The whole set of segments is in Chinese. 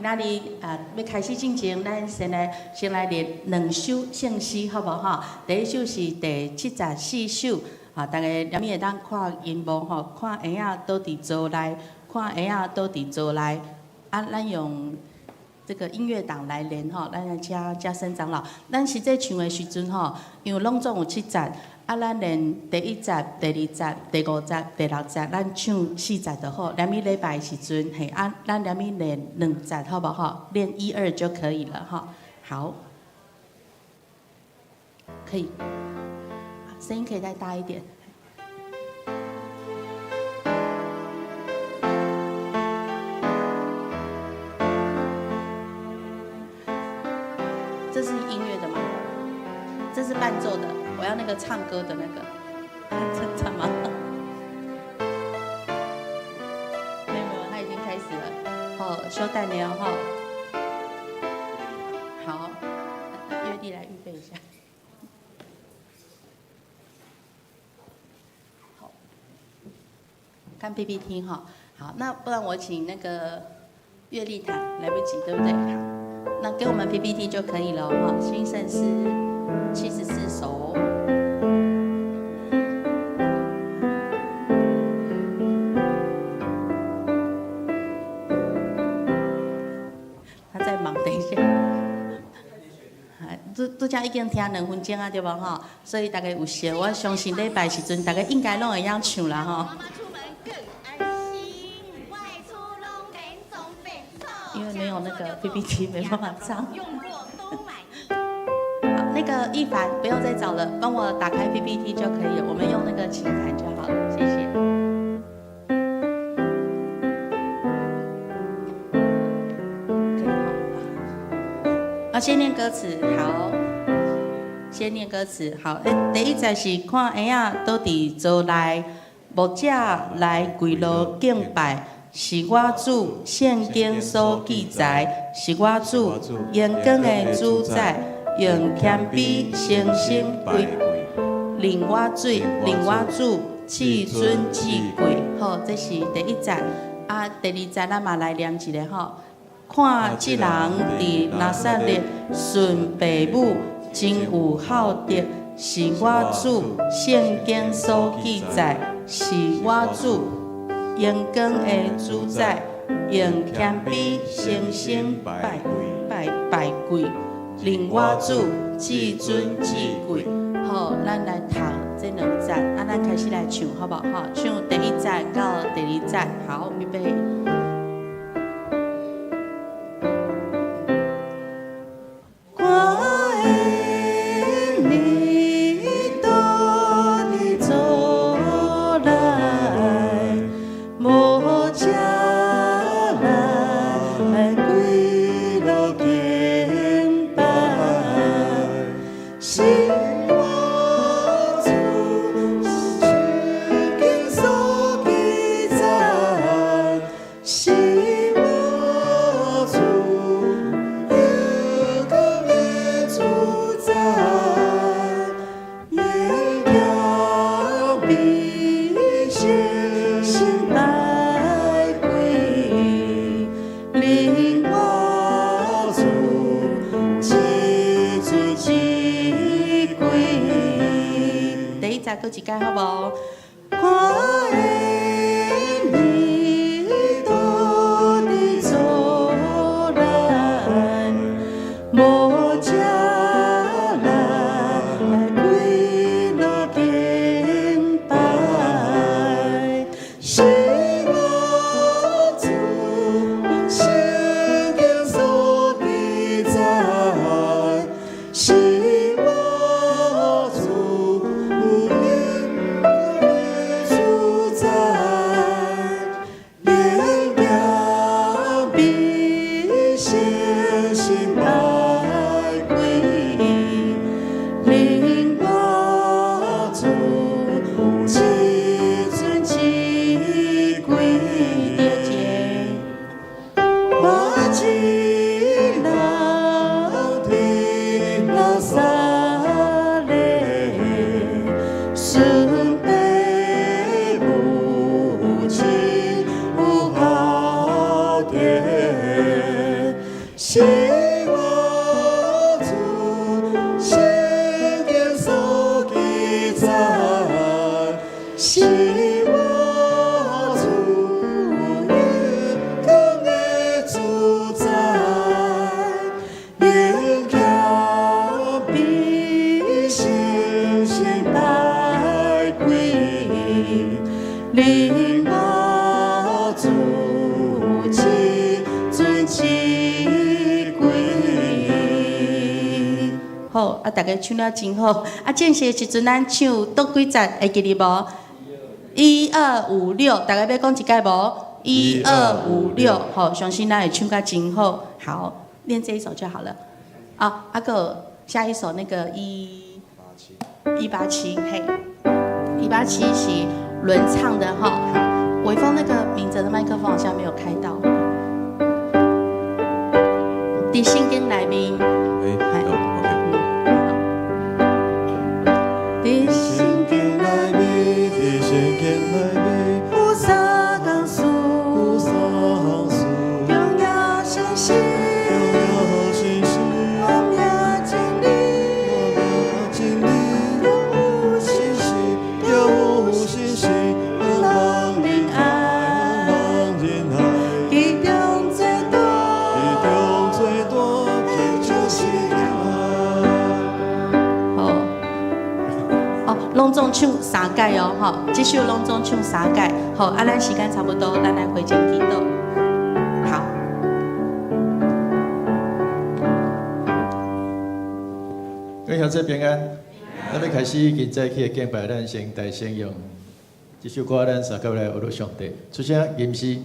今仔日要开始进前，咱先来练两首圣诗，好无吼？第一首是第74首，大家连会当看音幕吼，看鞋仔倒伫座内，看鞋仔倒伫座内，咱用这个音乐档来练吼，咱来加深长老。咱实际唱的时阵吼，因为拢总有7节。咱练第1节、第2节、第5节、第6节，咱唱4节就好。连米礼拜时阵，嘿，咱连米练2节，好不好？练1、2就可以了哈。好，可以，声音可以再大一点。这是音乐的吗？这是伴奏的。我要那个唱歌的那个，唱吗？没有，他已经开始了。哦，休带了哈。好，乐弟来预备一下。好，看 PPT 哈。好，那不然我请那个乐力弹，来不及，对不对？好，那给我们 PPT 就可以了哈。新圣诗74首。拄则已经听2分钟啊，对无吼？所以大家有熟，我相信礼拜时阵，大家应该拢会晓唱啦吼。因为没有那个 PPT， 没办法唱。用过都满意。好，那个一凡不用再找了，帮我打开 PPT 就可以了。我们用那个琴弹就好了，谢谢。先念歌词，好。先念歌词，好。第1节是看鞋仔倒伫座内，牧者来跪落敬拜，是我主圣经所记载，是我主严光的主宰，用谦卑诚心跪，令我主至尊至贵。好，这是第1节。第2节咱嘛来念一个吼。看这人伫拿撒勒顺父母，真有孝德，是我主圣经所记载，是我主严光的主宰，用谦卑诚心拜跪，令我主至尊至贵。好，咱来读这2节，咱开始来唱，好不好？唱第1节到第2节，好，预备。搁一摆好无？是我主圣经所记载，是我主永恒的主宰，应该比星星来归，令我主之尊之贵。好，大家唱了真好。正式的时阵，咱唱倒几节会记哩无？1256，大家要讲一届无？1256，好，相信咱会唱甲真好。好，练这一首就好了。个下一首那个187，嘿，187是轮唱的哈。好，伟峰那个明哲的麦克风好像没有开到。伫圣经内面，伫圣经内面，有三工事，荣耀神是，我命真理，永无信息，人人爱，其中最多，就是爱。隆重唱3届哦，吼，这首隆重唱3届，好，咱时间差不多，咱来回前祈祷。好，各位兄弟平安，咱要开始今早起的敬拜，咱先大声用这首歌，咱三个来学到上帝，出声吟诗。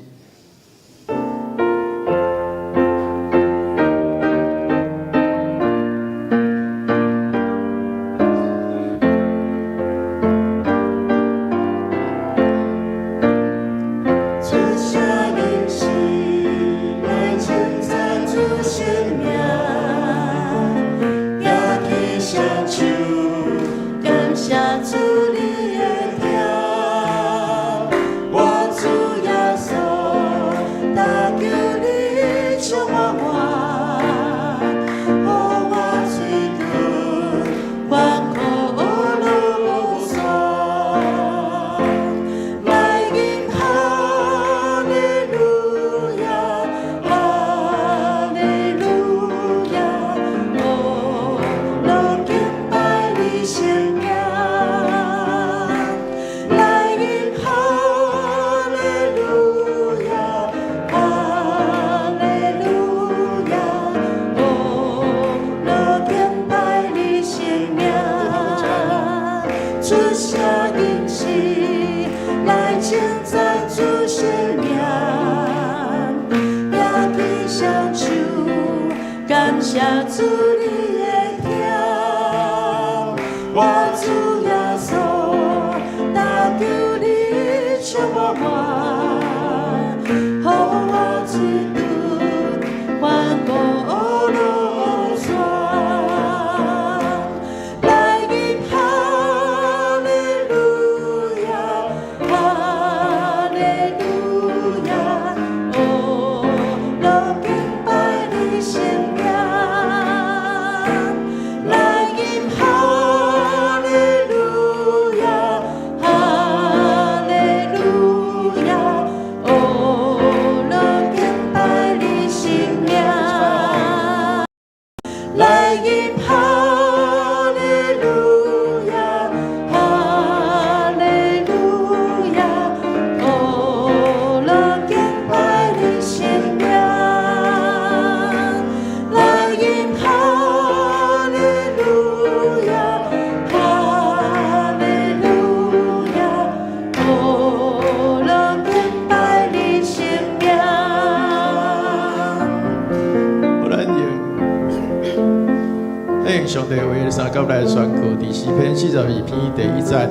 上帝为三角来宣告，伫诗篇42篇第1节。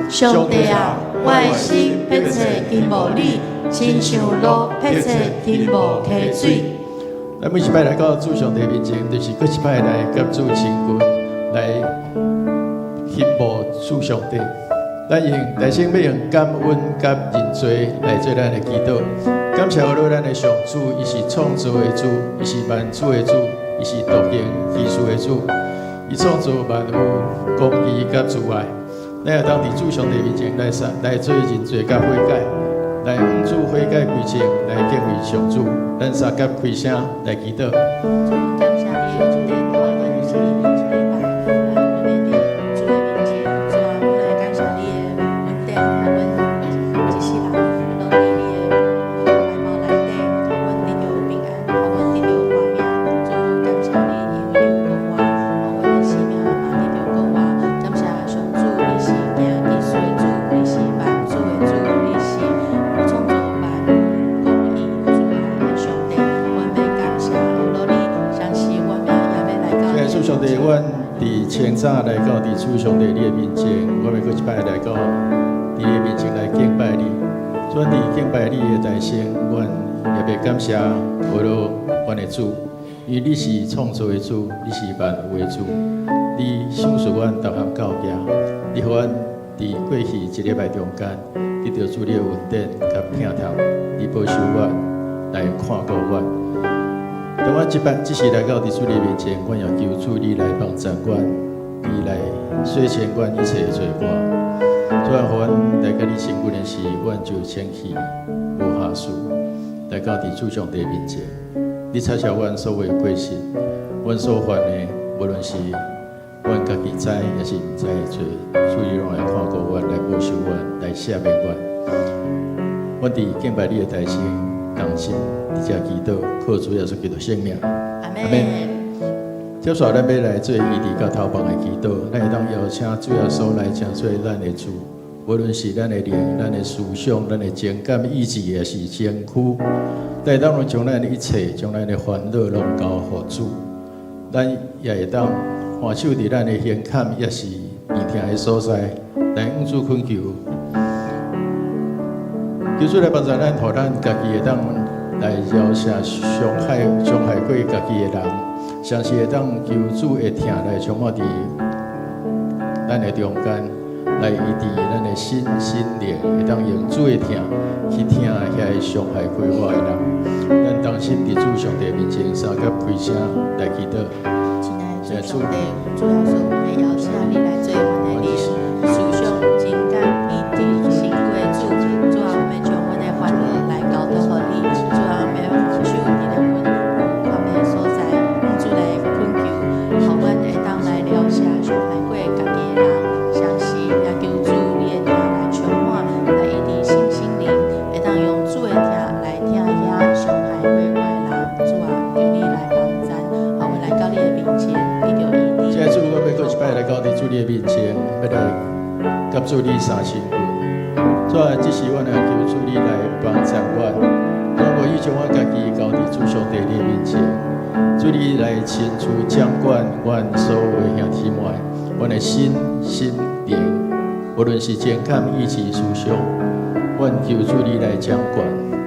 上帝啊，我的心迫切经无你，亲像路迫切经无溪水。咱每一摆来到主上帝面前，就是搁一摆来甲主亲近，来羡慕主上帝。咱用大声要用感恩甲认罪来做咱的祈祷。感谢我咱的上主，伊是创造的主，伊是万主的主，伊是独行其事的主，伊创造万物公义甲慈爱。咱要当伫主上帝面前来做认罪甲悔改，来向主悔改归正，来敬畏上主。咱三甲开声来祈祷。感谢你，今天我们是一礼拜，来面对主的面前，主啊，我来感谢你的恩典，我们一世人拢伫你的怀抱内底，我们得到平安，我们得到hòa命。主，感谢你，因为你有我，我们的生命嘛得到我。感谢上主，你是行其事的主，你是万主的主，你是创造万物公义主爱的上帝。我们感谢努力，相信我们也要来到你的主上帝，阮伫清早来到伫主上帝你的面前，我要搁一摆来到你的面前来敬拜你。阮伫敬拜你的代声，阮也要感谢我了阮的主，因为你是创造的主，你是万有的主，你赏赐阮逐项教业，你互阮伫过去一礼拜中间得到主你的恩典甲疼痛，你保守阮，来看顾阮。当阮即时来到伫主你面前，阮要求主你来帮助阮，你来洗清阮一切的罪过。主啊，互阮来甲你成婚的时，阮就清气无下事，来到伫主上帝面前。你查晓阮所有的过失，阮所犯的，无论是阮家己知，也是毋知的罪，主你拢来看顾阮，来保守阮，来赦免阮。阮伫敬拜你的代志。同心，伫遮祈祷，靠主耶稣基督圣名。阿门。接下来咱要来做伊伫甲头旁的祈祷，咱会当邀请主耶稣来成做咱的主，无论是咱的灵、咱的思想、咱的情感、意志，也是身躯，咱会当将咱的一切、将咱的烦恼拢交互主。咱也会当换手伫咱的胸坎，也是病痛的所在，来向主恳求。求主来帮助咱，互咱家己会当来饶赦伤害过家己的人，常时会当求主的疼来充满伫咱的中间，来医治咱的心灵，会当用主的疼去疼遐伤害过我的人。咱当心伫主上帝面前，三甲开声来祈祷。亲爱的主上帝，主要是我们邀请你来做我们的历史、思想、情感、意志、行为主。主啊，我们将我们的欢乐来交托予你。主啊，我们放手你的阮我们的所在，主来恳求，互阮会当来了解伤害过家己的人，相信也求主你的疼来充满，来医治心灵，会当用主的疼来疼遐伤害过我的人。主啊，求你来帮咱，互阮来到你的面前，得到医治。现在主，我要搁一摆来到伫主你的面前，要来甲主你三身份。主啊，只是阮来求主你来帮助阮，让我已将我家己交伫主上帝你面前。主你来亲自掌管阮所有的兄弟妹，阮的心灵，无论是情感、意志、思想，阮求主你来掌管。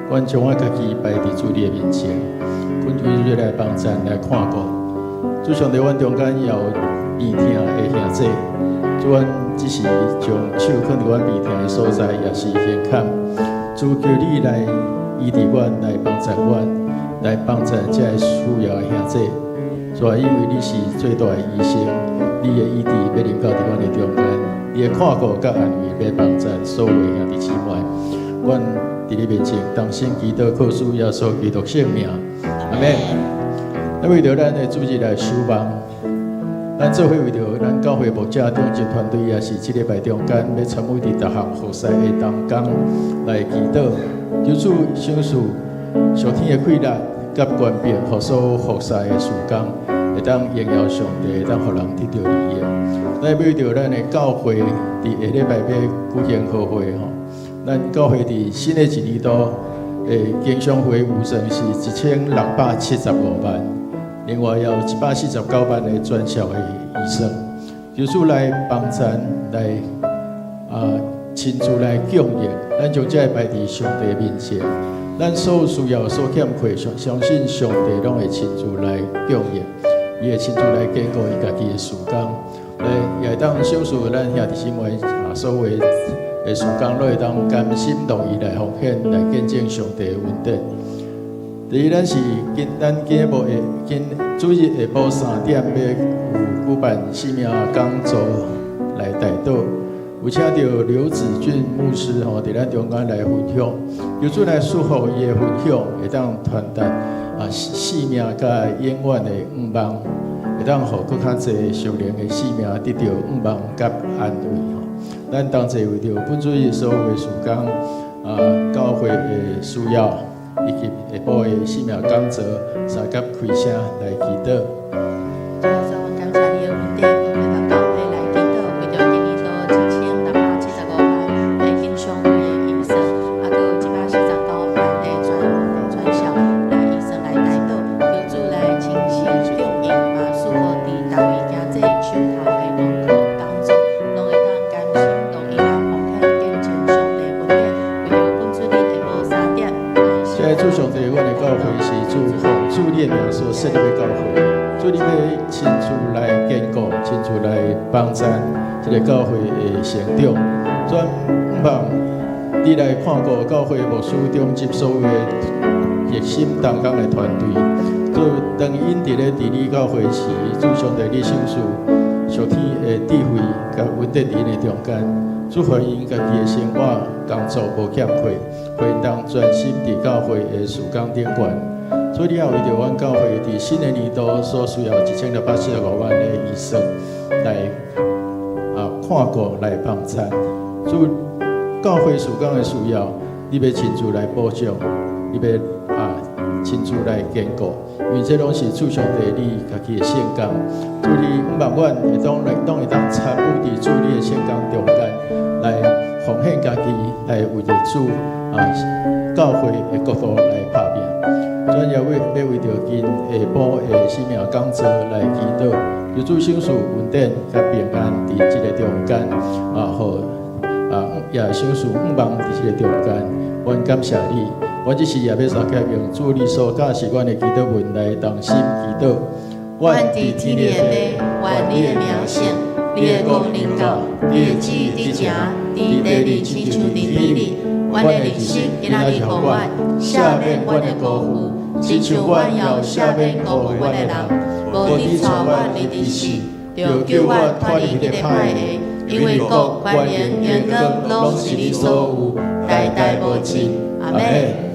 阮将我家己摆伫主你的面前，恳求主来帮助来看顾。主上帝，阮中间也有病痛的兄弟，主阮只是将手放伫阮病痛的所在，也是胸坎。主求你来医治阮，来帮助阮，来帮助这需要的兄弟。主啊，因为你是最大的医生，你的医治要临到伫阮的中间，你的看顾甲安慰要帮助所有的兄弟姊妹。阮伫你面前，同心祈祷，靠主耶稣基督圣名，阿门。咱为着咱的主日来守望，咱做伙为着咱教会牧者中级团队，也是这礼拜中间要参与伫逐项服侍的当工来祈祷，求主赏赐上天的快乐甲权柄，互所有服侍的事工会当荣耀上帝，会当互人得到利益。咱为着咱的教会伫下礼拜要举行好会吼，咱教会伫新的一年度的经常会预算是1675万。另外，也有149万的专效的医生，求主来帮咱来亲自来供应，咱将这摆伫上帝面前，咱所有需要、所欠缺，相信上帝拢会亲自来供应，伊会亲自来经过伊家己的事工，也会当享受咱兄弟姊妹所有的的时间，都会当甘心乐意来奉献，来见证上帝的恩典。第一，咱是咱今日主日下晡3点要有举办生命讲座来带导，有请到刘子俊牧师伫咱中间来分享，由主来祝福伊的分享，会当传达生命甲永远的愿望，会当互更较侪属灵的生命得到愿望甲安慰。咱同齐为着本主日所有的事工教会的需要。以及下晡的生命讲座，三甲开声来祈祷。主耶稣，感谢你的恩典，我们到教会来祈祷，为着今年度7675万来献上你的医生，还有149万的传销来医生来带导，求主来亲自供应，赐福伫大卫行这手头的路口当中，拢会当甘心乐意来奉献见证上帝的恩典，为着本主日下晡3点。现在主上帝，阮的教会是主奉主你的名所设立的教会，主你要亲自来坚固，亲自来帮助这个教会的成长。专望你来看顾教会牧师中级所有的热心同工的团队，做当因伫咧治理教会时，主上帝你圣事上天的智慧甲稳定因的中间。祝福因家己的生活、工作无欠缺，互因当专心伫教会的事工顶悬。所以你也为着阮教会伫新的年度所需要1685万的医生来看顾、来帮衬。主教会事工的需要，你要亲自来保障，你要亲自来坚固，因为这拢是主上帝你家己的圣工。主你望阮会当参与伫主你的圣工中间。来奉献家己，来为着主教会的角度来打拼。咱也要为着今下晡的生命讲座来祈祷，求主圣事稳定甲平安伫即个中间，也圣事愿望伫即个中间。阮感谢你，阮即时也要三脚用主你所教示阮的祈祷文来同心祈祷。阮伫天里的马，愿你的名声。你的光临到，你的旨意伫正，伫地里亲像伫天里。阮的人生今仔日互阮赦免阮的辜负，亲像阮要赦免辜负阮的人。无你带阮离地死，就叫阮脱离迄个歹个。因为国、权力、荣光，拢是你所有，代代无尽。阿门。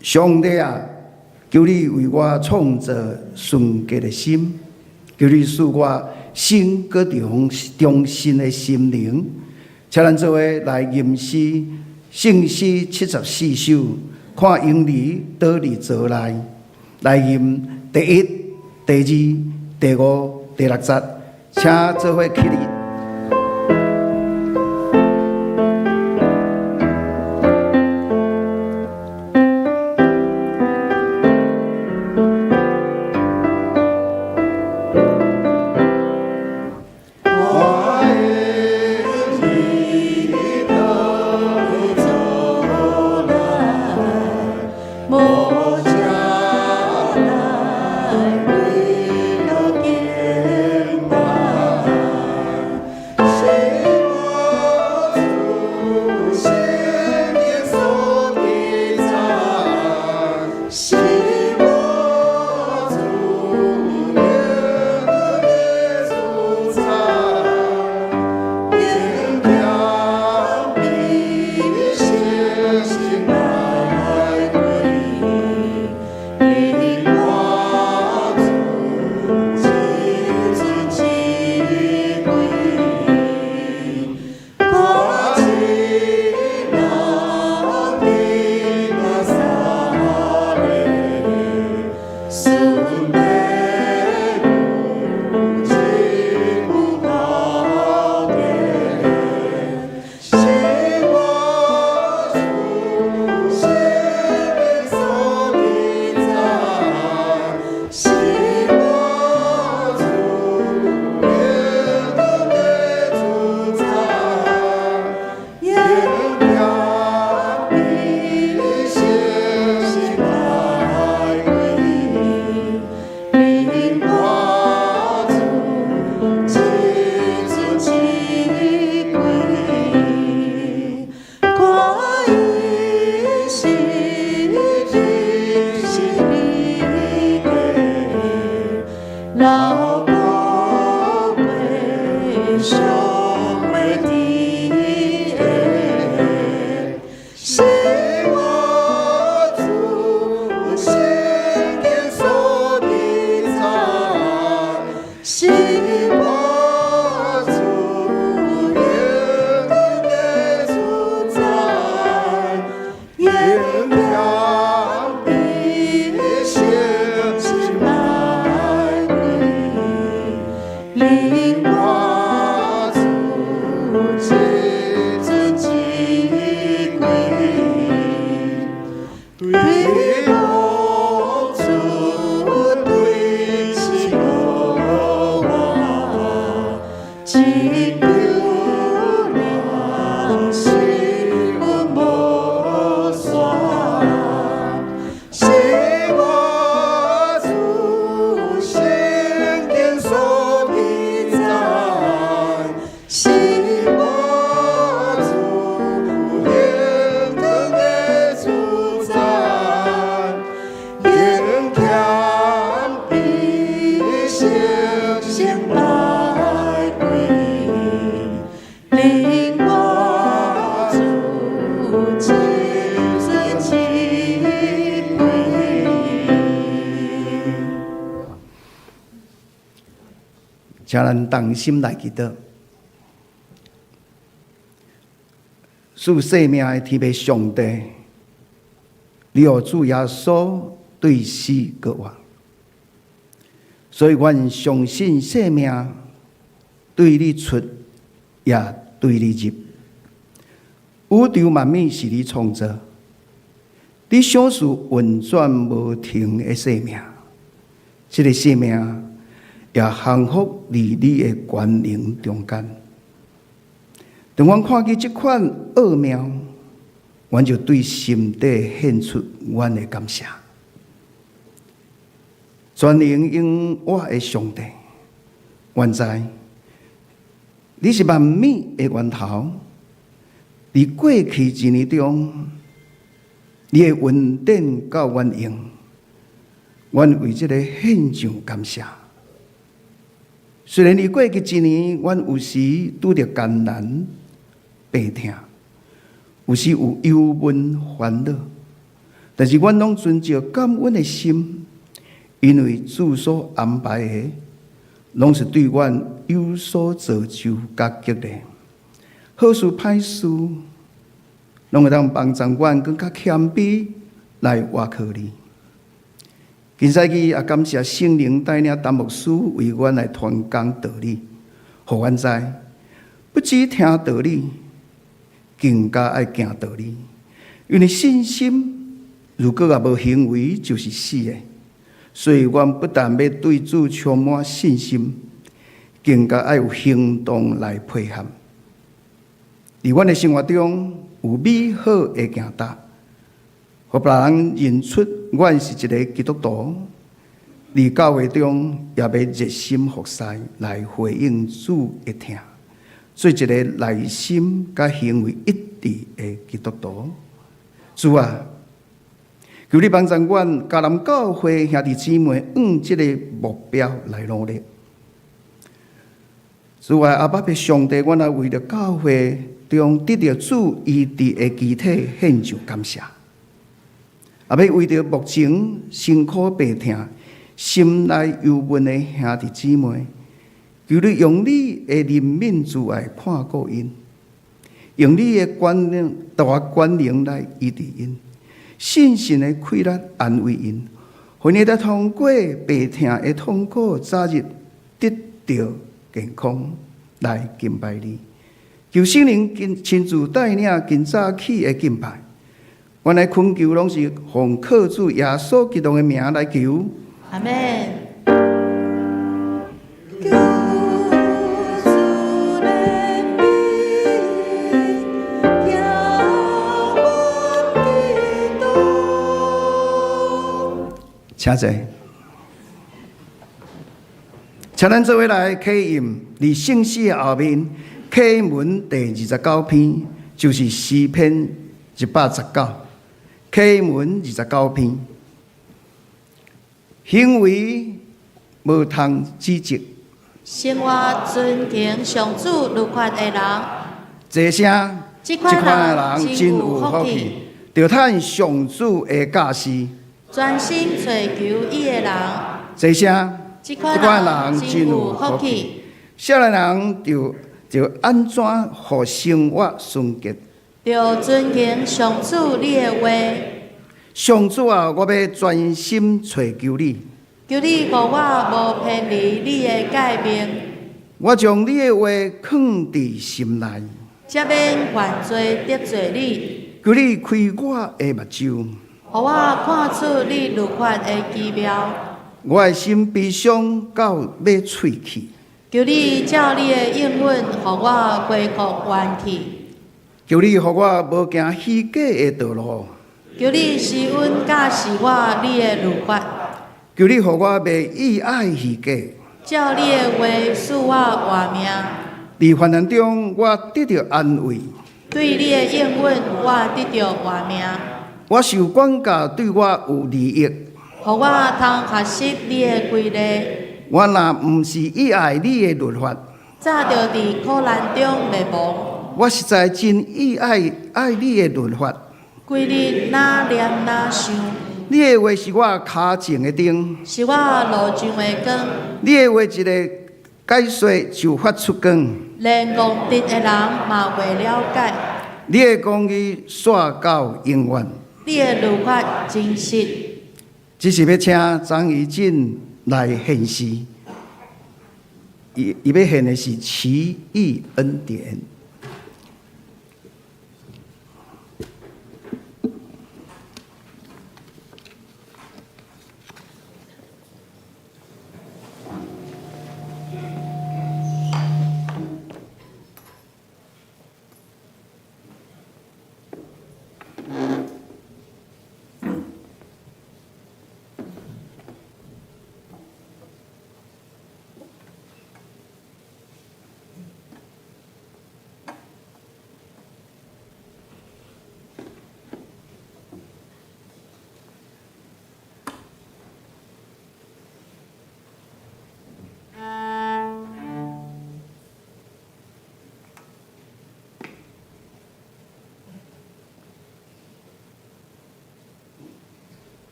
上帝啊，求你为我创造纯洁的心，求你使我心搁忠心的心灵。请咱做伙来吟诗，圣诗74首，看英里倒里做来，来吟第1、第2、第5、第6节，请做伙起立。请咱同心来祈祷，赐生命的天父上帝，你有主耶稣对死过活，所以阮相信生命对你出，也对你入。宇宙万物是你创造，你享受运转无停的生命，这个生命也幸福伫你的权能中间。当阮看见这款奥妙，阮就对心底献出阮的感谢。全能永活的上帝，阮知你是万物的源头。伫过去一年中，你的恩典到阮用，阮为这个献上感谢。虽然你过去一年，阮有时拄着艰难、病痛，有时有忧闷烦恼，但是阮拢存着感恩的心，因为主所安排的，拢是对阮有所造就甲激励。好事歹事，拢会当帮助阮更较谦卑来倚靠你。今赛季也感谢圣灵带领陈牧师为阮来传讲道理，互阮知不只听道理，更加爱行道理。因为信心如果也无行为，就是死的。所以，阮不但要对主充满信心，更加爱有行动来配合。伫阮的生活中有美好的行道，互别人认出阮是一个基督徒。伫教会中也要热心服侍，来回应主的听，做一个内心甲行为一致的基督徒。主啊，求你帮助阮迦南教会兄弟姊妹往这个目标来努力。主啊，阿爸的上帝，阮也为了教会中得到主医治的肢体献上感谢。也要为着目前辛苦病痛、心内忧闷的兄弟姊妹，求你用你的怜悯慈爱看顾因，用你的大权能来医治因，信心的开力安慰因，互你得通过病痛的痛苦，早日得到健康来敬拜你。求圣灵亲自带领今早起的敬拜。阮来恳求，拢是奉靠主耶稣基督的名来求。阿们。请坐。请咱做伙来启应伫圣诗后面启文第29篇，就是诗篇119。启文29篇，行为无通指责，生活尊敬上主律法的人，这声这款人真有福气，着趁上主的教示。专心追求伊的人，这声这款人真有福气。少年人就安怎互生活顺结？着尊敬上主你的话，上主啊，我要专心追求你。求你互我无偏离你的诫命，我将你的话藏伫心内，才免犯罪得罪你。求你开我的目睭，互我看出你律法的奇妙。我的心悲伤到要喙齿。求你照你的应允，互我恢复元气。求你互我无行虚假的道路，求你施恩教示我你的律法。求你互我袂意爱虚假。照你的话使我活命。伫患难中，我得到安慰。对你的应允，我得到活命。我受管教对我有利益。互我通学习你的规律。我若毋是意爱你的律法，早着伫苦难中袂忘。我实在真意爱你的律法。规日哪念哪想，你的话是我骹前的灯，是我路上的光。你的话一个解说就发出光。连戆直的人嘛袂了解。你的公义煞到永远。你的律法真实。只是要请张怡静来献诗，伊要献的是奇异恩典。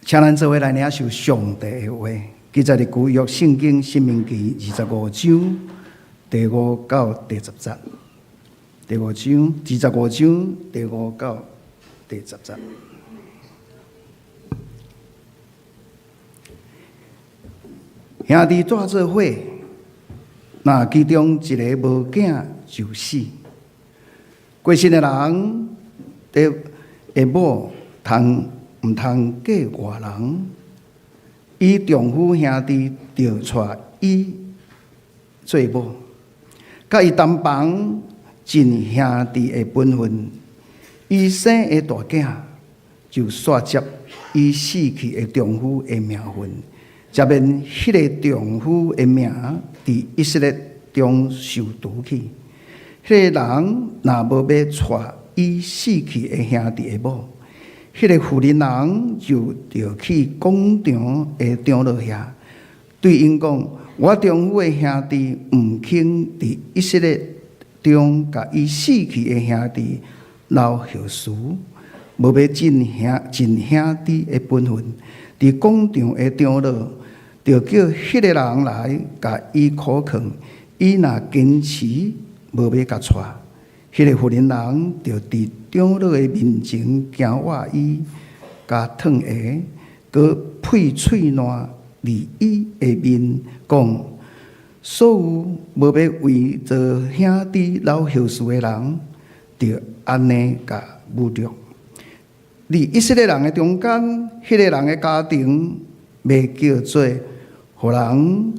请咱做伙来领受上帝的话，记载伫旧约圣经申命记25章第5到第10节。第5章25章第5到第10节。兄弟怎做伙？那其中一个无囝就死。过身的人，下某毋通嫁外人，伊丈夫兄弟就带伊做某，甲伊同房尽兄弟的本分。伊生的大囝就煞接伊死去的丈夫的名分。才免迄个丈夫的名伫以色列中受毒去。迄个人若无要带伊死去的兄弟的某，迄个妇人人就着去广场的长老遐，对因讲：我丈夫的兄弟毋肯伫以色列中甲伊死去的兄弟留后事，无要尽兄弟的本分。伫广场的长老就叫迄个人来甲伊苦劝，伊若坚持无要甲带，迄个妇人人就伫长老的面前惊话伊，甲烫下，佮配喙烂伫伊的面讲：所有无要为做兄弟留后事的人，就安尼甲侮辱。伫以色列人的中间，迄个人的家庭被叫做互人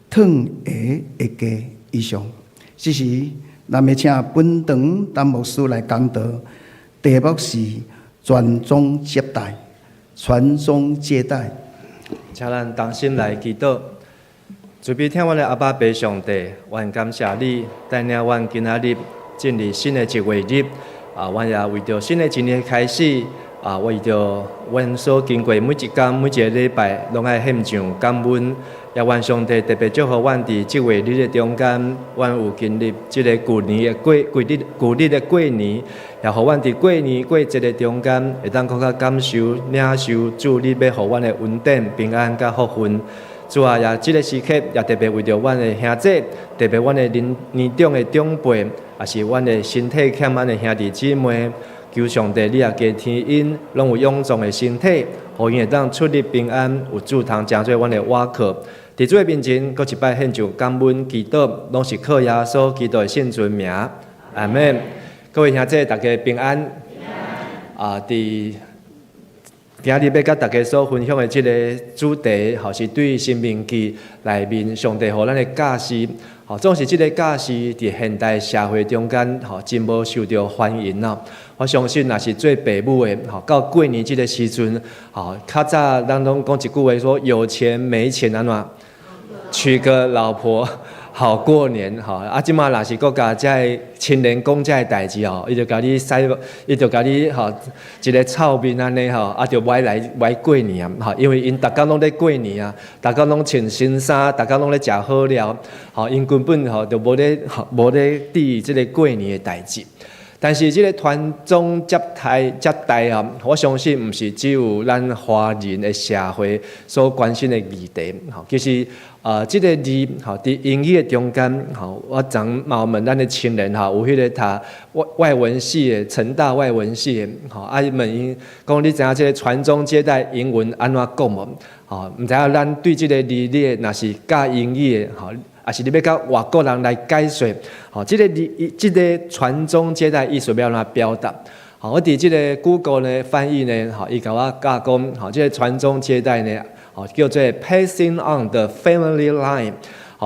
烫下的家以上。这时，咱要请本堂陈牧师来讲道，题目是传宗接代。传宗接代，请咱同心来祈祷。慈悲听阮的阿爸爸上帝，愿感谢你带领阮今仔日进入新的一月日。阮也为着新的一年开始。为着阮所经过每一天、每一个礼拜，拢爱献上感恩。也愿上帝特别祝福阮伫即月日的中间，阮有经历即个旧日的过年，也互阮伫过年过节的中间，会当更较感受、领受主你要互阮的稳定、平安甲福分。主啊，也即个时刻，也特别为着阮的兄弟，特别阮的年长的长辈，也是阮的身体欠咱的兄弟姊妹。求上帝，你也加添因，拢有勇壮的身体，互因会当出入平安，有主通成做阮的瓦靠。伫主的面前，搁一摆献上感恩祈祷，拢是靠耶稣基督的圣尊名，阿门。各位兄弟，大家平安。伫今日要甲大家所分享的即个主题，是对生命记内面上帝互咱的教示。总是即个教示伫现代社会中间，真无受到欢迎咯。我相信，若是做父母的，到过年即个时阵，较早咱拢讲一句话说：有钱没钱安怎娶个老婆好过年。即马若是国家遮亲人讲遮代志伊就甲你伊就甲你一个臭面安尼就歪过年因为因逐工拢咧过年啊，逐工拢穿新衫，逐工拢咧食好料，因根本就无咧注意即个过年的代志。但是即个传宗接代我相信毋是只有咱华人的社会所关心的议题。其实即个字伫英语的中间我昨嘛问咱的亲人有迄个读外文系的成大外文系的问因讲你知影即个传宗接代英文安怎讲无？毋知影咱对即个字你若是教英语的也是你要甲外国人来解说，即个传宗接代意思要安怎表达？我伫即个 Google 呢翻译呢，伊甲我教讲，即个传宗接代呢，叫做 passing on the family line，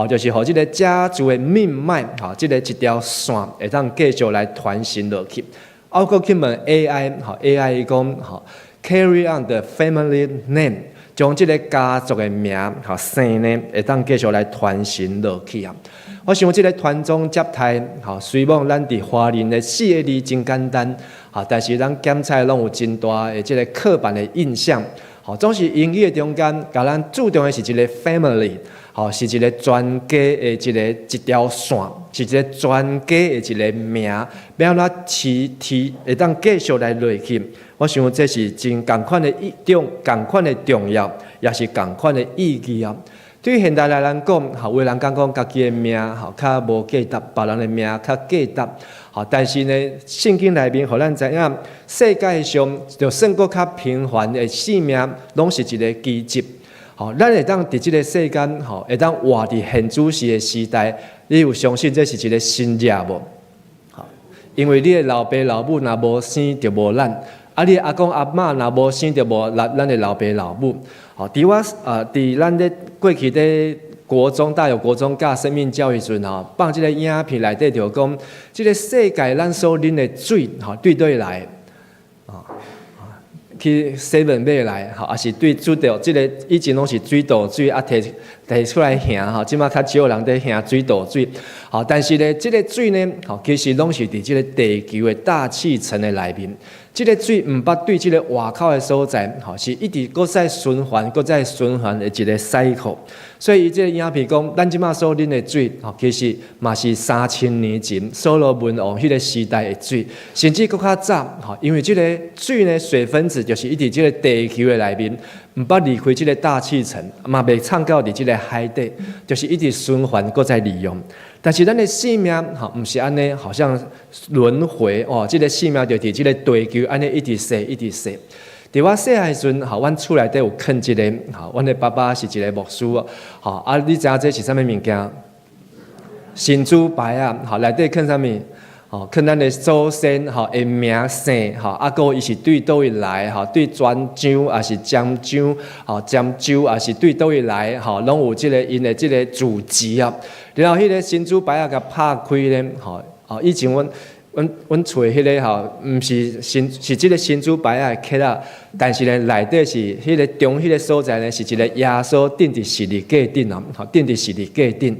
就是互即个家族的命脉，即个一条线会当继续来传承落去。我阁去问 AI，AI 伊讲carry on the family name。将即个家族的名姓呢，会当继续来传承落去我想即个传宗接代，虽望咱伫华人的4个字真简单，但是咱检测拢有真大的即个刻板的印象。总是英语的中间，甲咱注重的是一个 family，是一个全家的一条线，是一个全家的一个名，要安怎提会当继续来落去。我想这是真同款的同款的重要，也是同款的意义啊。对于现代来讲，有的人讲家己的命较无价值，别人的命较价值。但是呢，圣经内面，互咱知影，世界上就算搁较平凡的性命，拢是一个奇迹。咱会当伫即个世间，会当活伫现主时的时代，你有相信这是一个新约无？因为你的老爸老母若无生，就无咱；你的阿公阿嬷若无生，就无咱的老爸老母。伫咱咧过去咧国中、大有国中教生命教育时阵放即个影片内底就讲，即个世界咱所啉的水对倒来去7买来也是对煮到即个以前拢是水道水摕出来行即马较少人在行水道水但是呢，即个水呢其实拢是伫即个地球的大气层的内面。即个水毋捌对即个外口的所在，是一直搁再循环、搁再循环的一个 cycle。所以，伊即个影片讲，咱即马所啉的水，其实嘛是3000年前所罗门王迄个时代的水，甚至搁较早。因为即个水呢，水分子就是一直即个地球的内面，毋捌离开即个大气层，嘛袂藏到伫即个海底，就是一直循环搁再利用。但是咱的生命毋是安尼，好像轮回即个生命就伫即个地球安尼一直洗一直洗。伫我细汉时阵，阮厝内底有囥一个，阮的爸爸是一个牧师你知影这是啥物物件？神主牌内底囥啥物？囥咱的祖先的名姓佫伊是对倒位来对泉州也是漳州漳州也是对倒位来拢有即个因的即个祖籍然后迄个神主牌甲拍开咧以前阮厝迄个毋是是即个神主牌的刻但是咧内底是迄个中迄个所在呢，是一个耶稣钉伫十字架顶钉伫十字架顶。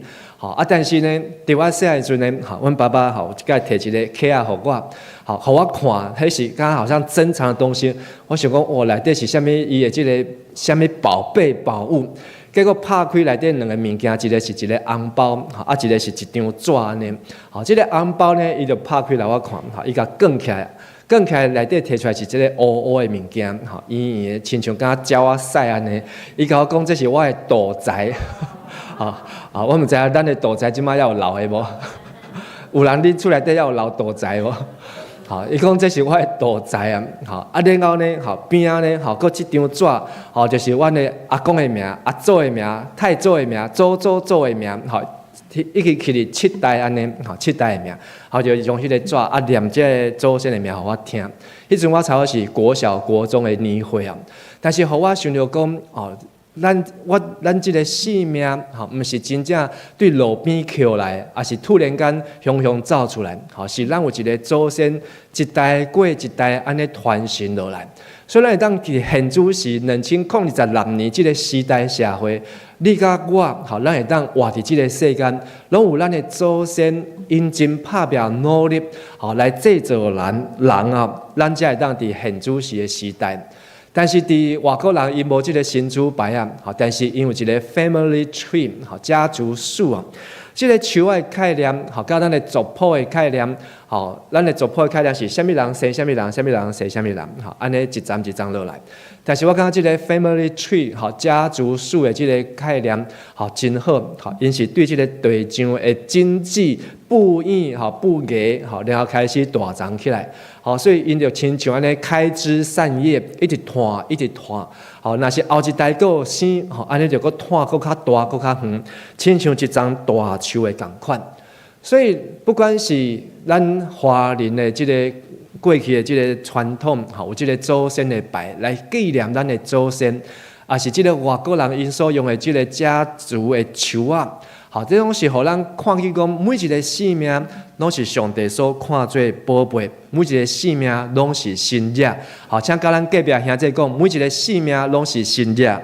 但是呢，伫我细汉时阵呢，阮爸爸有一摆摕一个刻互我，互我看，迄是敢好像珍藏的东西。我想讲，内底是啥物？伊的即个啥物宝贝宝物？结果拍开内底两个物件，一个是一个红包，一个是一张纸呢。即个红包呢，伊就拍开来我看，伊甲卷起来。卷起来内底摕出来是即个乌乌的物件，圆圆的，亲像敢鸟仔屎安尼。伊甲我讲，这是我的赌财。我毋知影咱的赌财即摆还有留的无？有人恁厝内底还有留赌财无？伊讲这是我的赌财然后呢，边仔呢，搁即张纸，就是阮的阿公的名、阿祖的名、太祖的名、祖祖祖的名，一直去哩7代安尼，7代的名，就用迄个纸念这个祖先的名互我听。迄阵我差不多是国小、国中的年岁但是互我想着讲咱即个性命毋是真正对路边捡来，也是突然间雄走出来，是咱有一个祖先一代过一代安尼传承落来。所以咱会当伫现主时2026年即个时代社会，你甲我咱会当活伫即个世间，拢有咱的祖先因真拍拼努力来制造人咱才会当伫现主时的时代。但是伫外国人伊无即个神主牌但是因有一个 family tree 家族树即个树的概念甲咱的族谱的概念咱的族谱的概念是啥物人生啥物人，啥物人生啥物人安尼一站一站落来。但是我感觉即个 family tree 家族树的即个概念真好因是对即个地上的经济布院布艺然后开始大长起来所以因就亲像安尼开枝散叶，一直拖一直拖若是后一代佫生安尼就佫拖佫较大佫较远，亲像一丛大树的共款。所以不管是咱华人的即个过去的即个传统有即个祖先的牌来纪念咱的祖先，也是即个外国人因所用的即个家族的树这种是互咱看起讲每一个生命拢是上帝所看做宝贝，每一个生命拢是新约请甲咱隔壁兄弟讲，每一个生命拢是新约，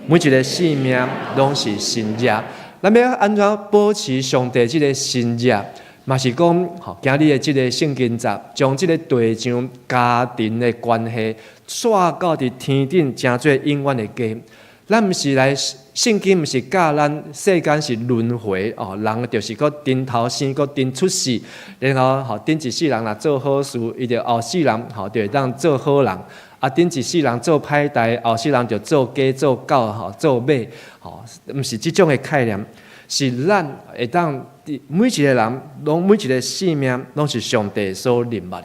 每一个生命拢是新约。咱要安怎保持上帝即个新约？嘛是讲，今日的即个圣经集，将即个地上家庭的关系，刷到伫天顶，成做永远的家。咱毋是来圣经，毋是教咱世间是轮回哦，人就是搁顶头生，搁顶出世，然后顶一世人若做好事，伊就后世人就会当做好人。啊，顶一世人做歹代，后世人就做鸡、做狗、做马，毋是即种的概念，是咱会当每一个人，每一个性命，拢是上帝所认捌的。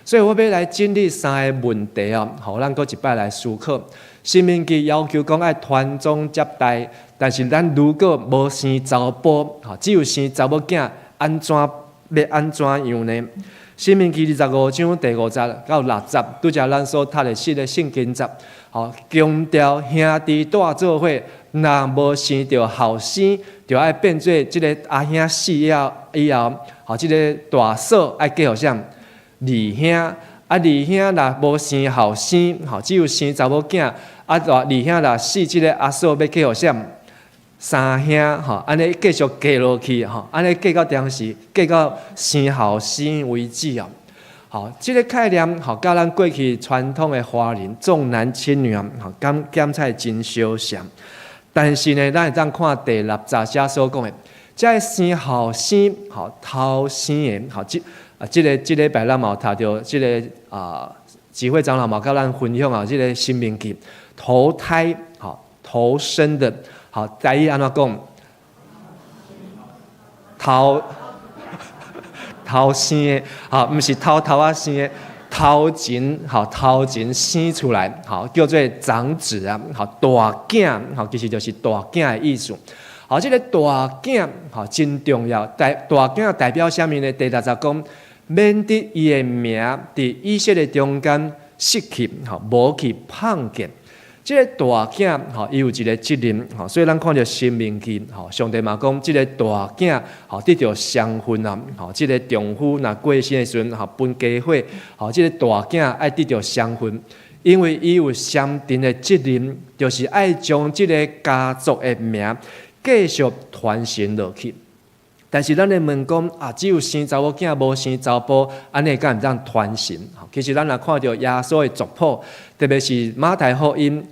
所以我要来整理3个问题哦，互咱搁一摆来思考。申命记要求讲爱传宗接代，但是咱如果无生查甫，只有生查某囝，要安怎样呢？申命记25章第50到60，拄则咱所读的4个圣经节，强调兄弟大做伙，若无生着后生，就爱变做即个阿兄死以后，即个大嫂爱嫁互啥？二兄。啊，二兄若无生后生，只有生查某囝。啊，二兄若死，即个阿嫂要嫁互啥？三兄，安尼继续嫁落去，安尼嫁到当时，嫁到生后生为止哦。即个概念，甲咱过去传统的华人重男轻女检测真相像。但是呢，咱会当看第60节所讲的，即生后生，头生的，即个礼拜咱嘛有读到即个集会长老嘛，甲咱分享即个申命记投胎，投生的。台语安怎讲？头生的，毋是头仔生的，头前生出来，叫做长子啊，大囝，其实就是大囝的意思。即个大囝，真重要。大囝代表啥物呢？第60讲，免得伊的名伫以色列中间失去，无去碰见。即个大囝，伊有一个责任，所以咱看到申命记，上帝嘛讲，即个大囝，得到双份啊，即个丈夫若过身的时阵，分家伙，即个大囝爱得到双份，因为伊有上定的责任，就是爱将即个家族的名继续传承落去。但是咱会问讲只有生查某囝，无生查甫，安尼敢毋当传承？其实咱若看到耶稣的族谱，特别是马太福音，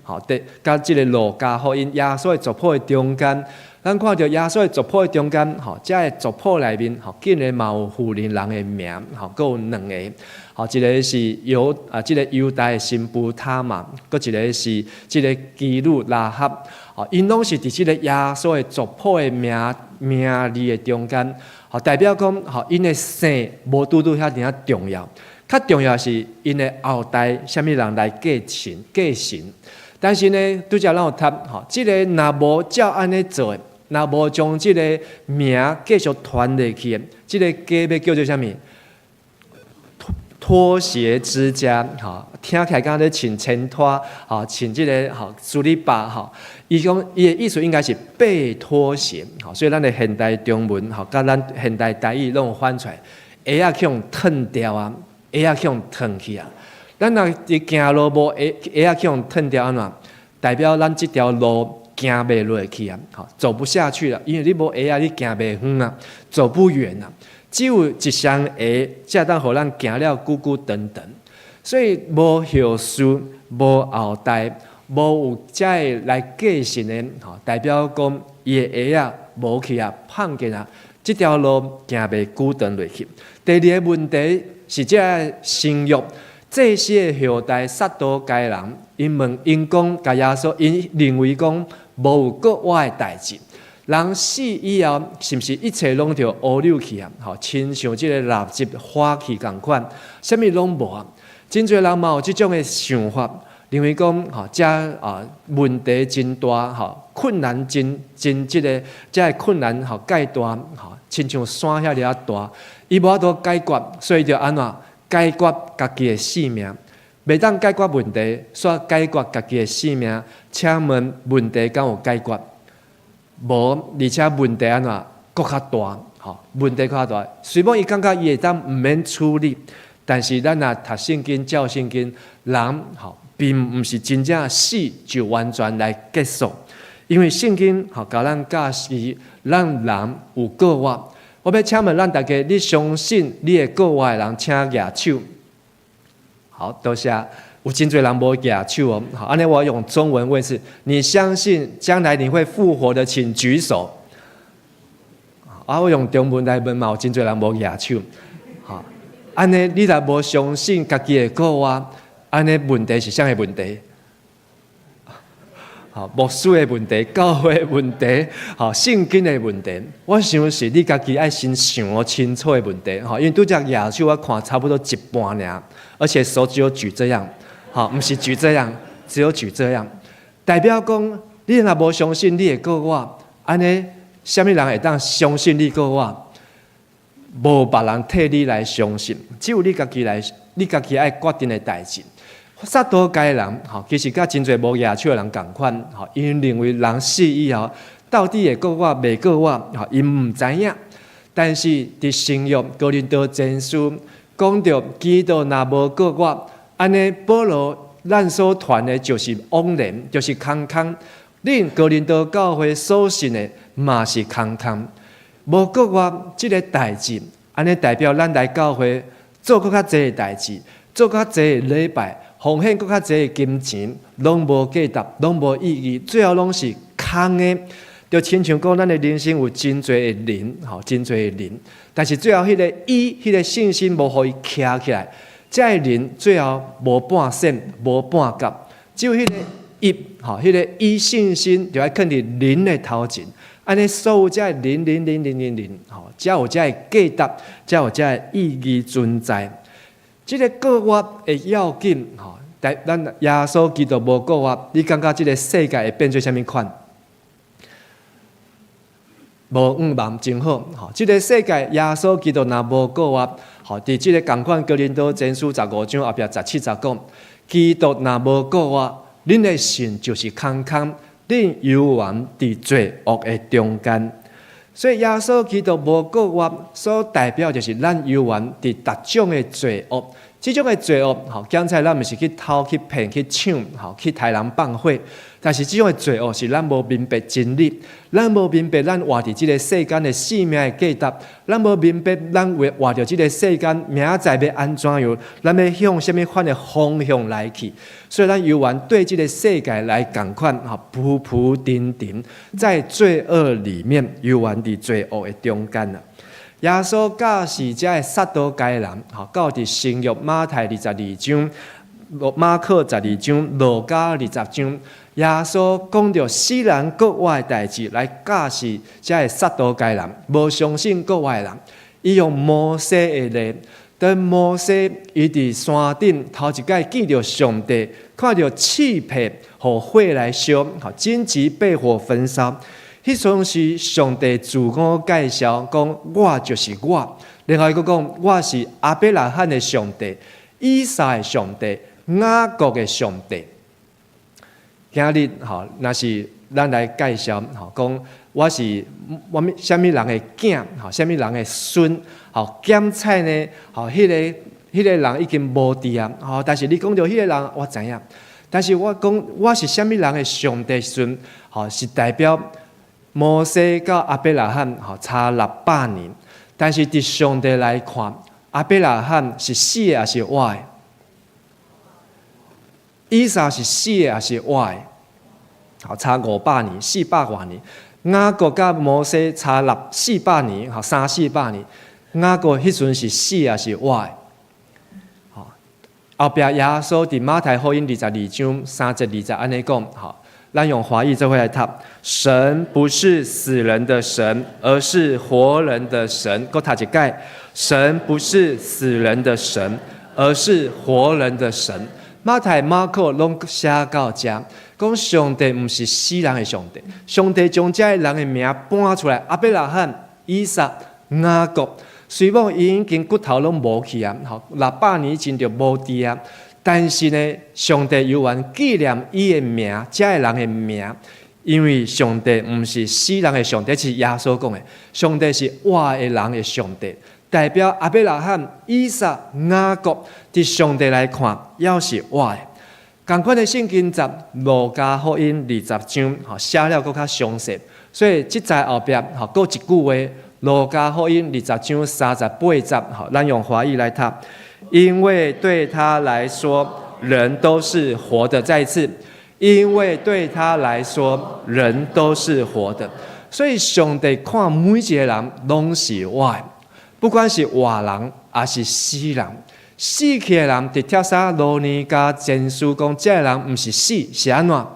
甲即个路加福音，耶稣的族谱的中间，咱看到耶稣的族谱的中间，这个族谱内面，竟然嘛有富人人的名，阁有2个，一个是即个犹大的新妇他玛，阁一个是即个基路拉合，因拢是伫即个耶稣的族谱的名字的中间，代表讲，因的姓无拄遐尔重要，较重要是因的后代啥物人来继承。但是呢，拄则咱有读，即个若无照安尼做，若无将即个名继续传落去，即个家要叫做啥物？拖鞋之家，听起来敢咧穿衬拖，穿即个苏里巴，伊讲伊的意思应该是被拖鞋，所以咱的现代中文，甲咱现代台语拢有翻出来，鞋啊去用褪掉啊，鞋啊去用褪去啊。咱若伫行路无鞋啊去用褪掉安怎？代表咱即条路行袂落去啊，走不下去了，因为你无鞋啊，你行袂远啊，走不远啊。只有一双鞋，才当互咱行了久久长长。所以无后嗣，无后代，无有才会来继承的，代表讲伊的鞋啊无去碰见这条路行袂久长落去。第二个问题是这生育，这些后代撒都该人，因问因讲，甲耶稣因认为讲无有国外的代志。人死以后，是毋是一切拢着乌溜去啊？亲像即个垃圾花去共款，啥物拢无啊？真侪人嘛有即种的想法，认为讲问题真大，困难真即个困难介大，亲像山遐尔大，伊无法度解决，所以就安怎解决家己的性命？袂当解决问题，煞解决家己的性命，请问问题敢有解决？无，而且问题安怎搁较大，问题搁较大。虽然伊感觉伊会当毋免处理，但是咱若读圣经、照圣经，人并毋是真正死就完全来结束，因为圣经教咱教示咱人有过活。我要请问咱大家，你相信你会过活的人，请举手。好，多谢。有真侪人无举手哦。好，安尼我用中文问是：你相信将来你会复活的，请举手。啊，我用中文来问嘛，有真侪人无举手。好，安尼你若无相信家己的个话，安尼问题是啥个问题？好，牧师的问题、教会的问题、好圣经的问题，我想是你家己爱先想清楚的问题。好，因为拄只举手我看差不多一半尔，而且手只有举这样，好，不是举这样，只有举这样，代表讲你若无相信你的个话，安尼。什么人会当相信你个话？无别人替你来相信，只有你家己来，你家己爱决定的代志。撒都该人，其实甲真侪无举手的人共款，因认为人死以后到底会过我未过我，因唔知影。但是伫新约哥林多前书讲到，基督若无过我，安尼保罗咱所传的就是枉然，就是空空。恁哥林多教会所信的嘛是空空，无过我即个代志，安尼代表咱来教会做搁较济的代志，做较济的礼拜，奉献搁较济的金钱，拢无价值，拢无意义，最后拢是空的。就亲像讲，咱的人生有真侪的人，真侪的人，但是最后迄个迄个信心无互伊徛起来，这人最后无半仙，无半角，只有迄个。迄个信心就要肯定人的头前，安尼所有这人，才有这价值，才有这意义存在。这个过活的要紧，但咱耶稣基督无过活，你感觉这个世界会变做什么款？无望真好，这个世界耶稣基督若无过活，伫这个同款哥林多前书15章后壁17节讲，基督若无过活。恁的信就是空空，恁游玩伫罪恶的中间，所以耶稣基督无过活，所代表就是咱游玩伫各种的罪恶。这种的罪恶，刚才咱毋是去偷、去骗、去抢、去杀人放火，但是这种的罪恶是咱无明白真理，咱无明白咱活伫这个世间的性命的价值，咱无明白咱活着这个世间明仔载要安怎样，咱要向什么款的方向来去，所以咱游玩对这个世界来共款，浮浮沉沉，在罪恶里面游玩伫罪恶的中间了。耶稣教示这个撒都该人，到伫新约马太22章、马可12章、路加20章，耶稣讲到死人国外的代志来教示这个撒都该人，无相信国外的人，伊用摩西的例，当摩西伊伫山顶头一摆见到上帝，看到气魄和火来烧，荆棘被火焚烧。迄阵是上帝自我介绍，讲我就是我。另外佫讲我是亚伯拉罕的上帝、以撒的上帝、雅各的上帝。今日若是咱来介绍，讲我是什么人的囝，什么人的孙，检菜呢？迄个人已经无伫啊，但是你讲到迄个人，我知影。但是我讲我是什么人的上帝孙，是代表。摩西到亚伯拉罕差600年，但是伫上帝来看，亚伯拉罕是死的还是活的？以撒是死的还是活的？差500年，400多年。雅各甲摩西差400年，300-400年。雅各迄阵是死的还是活的？后壁耶稣伫马太福音22章3节20安尼讲，咱用华语这回来读，神不是死人的神，而是活人的神。搁读一解，神不是死人的神，而是活人的神。马太、马可拢写到这，讲上帝不是死人的上帝，上帝将这人的名搬出来，亚伯拉罕、以撒、雅各，虽然伊已经骨头拢无去啊，600年前就无伫啊。但是呢，上帝犹原纪念伊的名，这个人的名，因为上帝不是死人的上帝，是耶稣讲的，上帝是活的人的上帝，代表亚伯拉罕、以撒、雅各，伫上帝来看，也是活的。同款的圣经集路加福音20章，写了更较详细，所以这在后边，搁一句话，路加福音20章38节，咱用华语来读。因为对他来说，人都是活的。再一次，因为对他来说，人都是活的。所以上帝看每一个人拢是活的，不管是活人还是死人。死去的人，伫帖撒罗尼迦前书讲，这个人不是死，是安怎？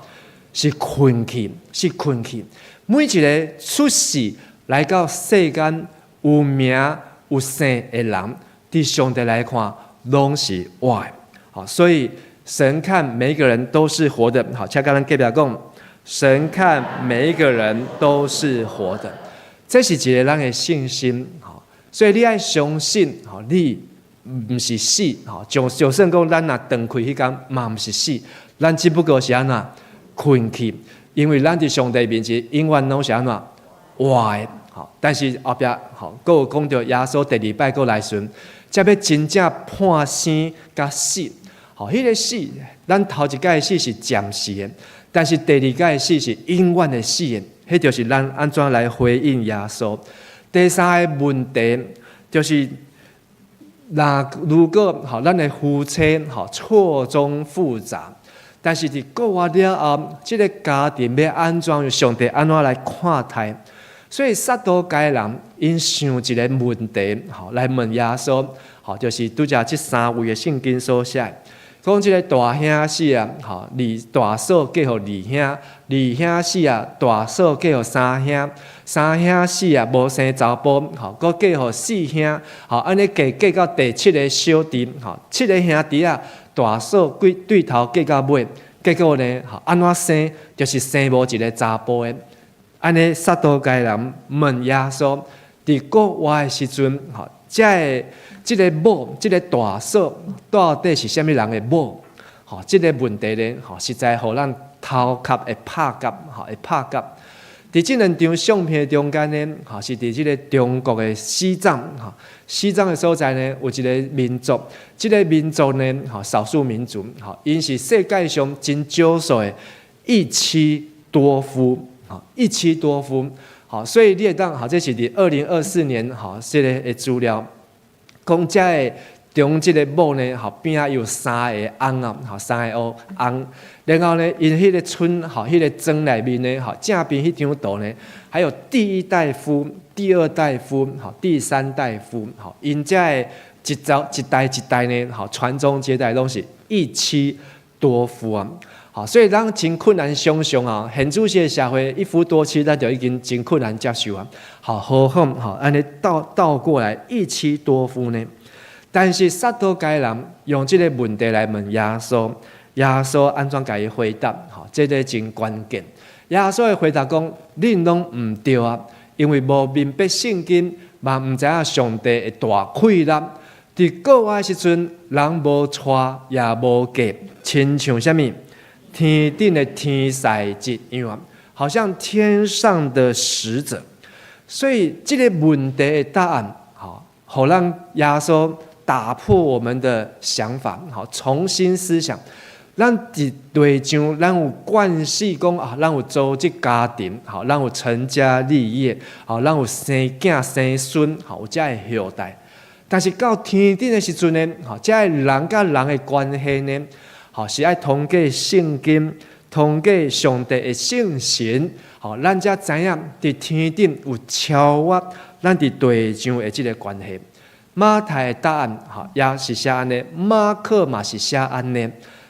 是困去，是困去。每一个出世来到世间有名有姓的人，伫上帝来看，拢是活的。好，所以神看每一个人都是活的。好，请跟咱隔壁讲，神看每一个人都是活的，这是一个人的信心。好，所以你要相信，好，你不是死。好，就算讲咱若断开迄天，嘛不是死，咱只不过是安怎困去，因为咱伫上帝面前永远拢是安怎活的。好，但是后壁好，佫有讲到耶稣第二摆佫来顺，才要真正判生甲死。好，迄个死，咱头一届的死是暂时的，但是第二届的死是永远的死的。迄就是咱安怎来回应耶稣。第三个问题就是，如果好，咱的夫妻好错综复杂，但是伫过活了后，这个家庭要安怎用上帝安怎来看待？所以撒都该人因想一个问题，好来问耶稣，好就是拄则这三位的圣经所写，讲这个大兄死啊，好大嫂嫁互二兄，二兄死啊，大嫂嫁互三兄，三兄死啊，无生查甫，好佮嫁互四兄，好安尼嫁到第七个小弟，好七个兄弟啊，大嫂对头嫁到尾，结果呢，好安怎生，就是生无一个查甫的。安尼撒都该人问耶稣，伫国外的时阵，吼，这个某，这个大嫂到底是虾米人的某？吼，这个问题呢，吼，实在互咱头壳会拍夹，吼，会拍夹。伫这两张相片中间呢，吼，是伫这个中国的西藏，吼，西藏的所在呢，有一个民族，这个民族呢，吼，少数民族，吼，因是世界上真少数的一妻多夫。一妻多夫，好，所以你会当好，这是伫2024年好，这个的资料，讲这个中这个某呢，好边仔有三个翁啊，好三个翁，然后呢，因迄个村好，迄个庄内面呢，好正边迄张图呢，还有第一代夫、第二代夫、好第三代夫，好因这个一代一代呢，好传宗接代拢是一妻多夫啊。好，所以咱真困难想象啊，现主时的社会一夫多妻，咱就已经真困难接受啊。好，何况好安尼倒过来一妻多夫呢？但是撒都该人用这个问题来问耶稣，耶稣安怎甲伊回答？好，这个真关键。耶稣的回答讲：恁拢唔对啊，因为无明白圣经，嘛唔知影上帝的大溃烂。伫国外时阵，人无娶也无嫁，亲像啥物？天顶的天使一样，好像天上的使者。所以这个问题的答案，好，好让耶稣打破我们的想法，好，重新思想。咱伫对象，咱有惯势讲啊，咱有组织家庭，好，咱有成家立业，好，咱有生囝生孙，好，有这个后代。但是到天顶的时阵呢，好，这个人甲人的关系呢？好，是爱通过圣经，通过上帝的圣神，好，咱才知影伫天顶有超越咱伫地上的这个关系。马太的答案，好，也是写安尼，马可嘛是写安尼。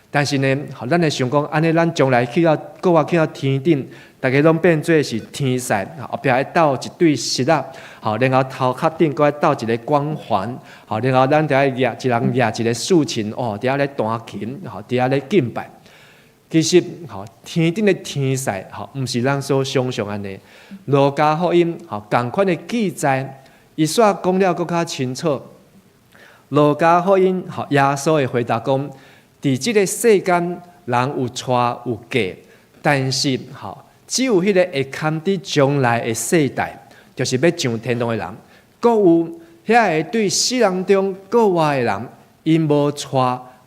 但是呢，好，咱会想讲，安尼咱将来去到国外去到天顶，大家拢变做是天使，后壁还斗一对石仔，好，然后头壳顶搁斗一个光环，好，然后咱就爱举一人举一个竖琴，哦，伫遐咧弹琴，好，伫遐咧敬拜。其实，好，天顶的天使，好，毋是咱所想象安尼。路加福音，好，同款的记载，伊煞讲了搁较清楚。路加福音，好，耶稣会回答讲。伫即个世间，人有娶有嫁，但是好，只有迄个会看伫将来的世代，就是要上天堂的人，搁有遐个对死人中国外的人，因无娶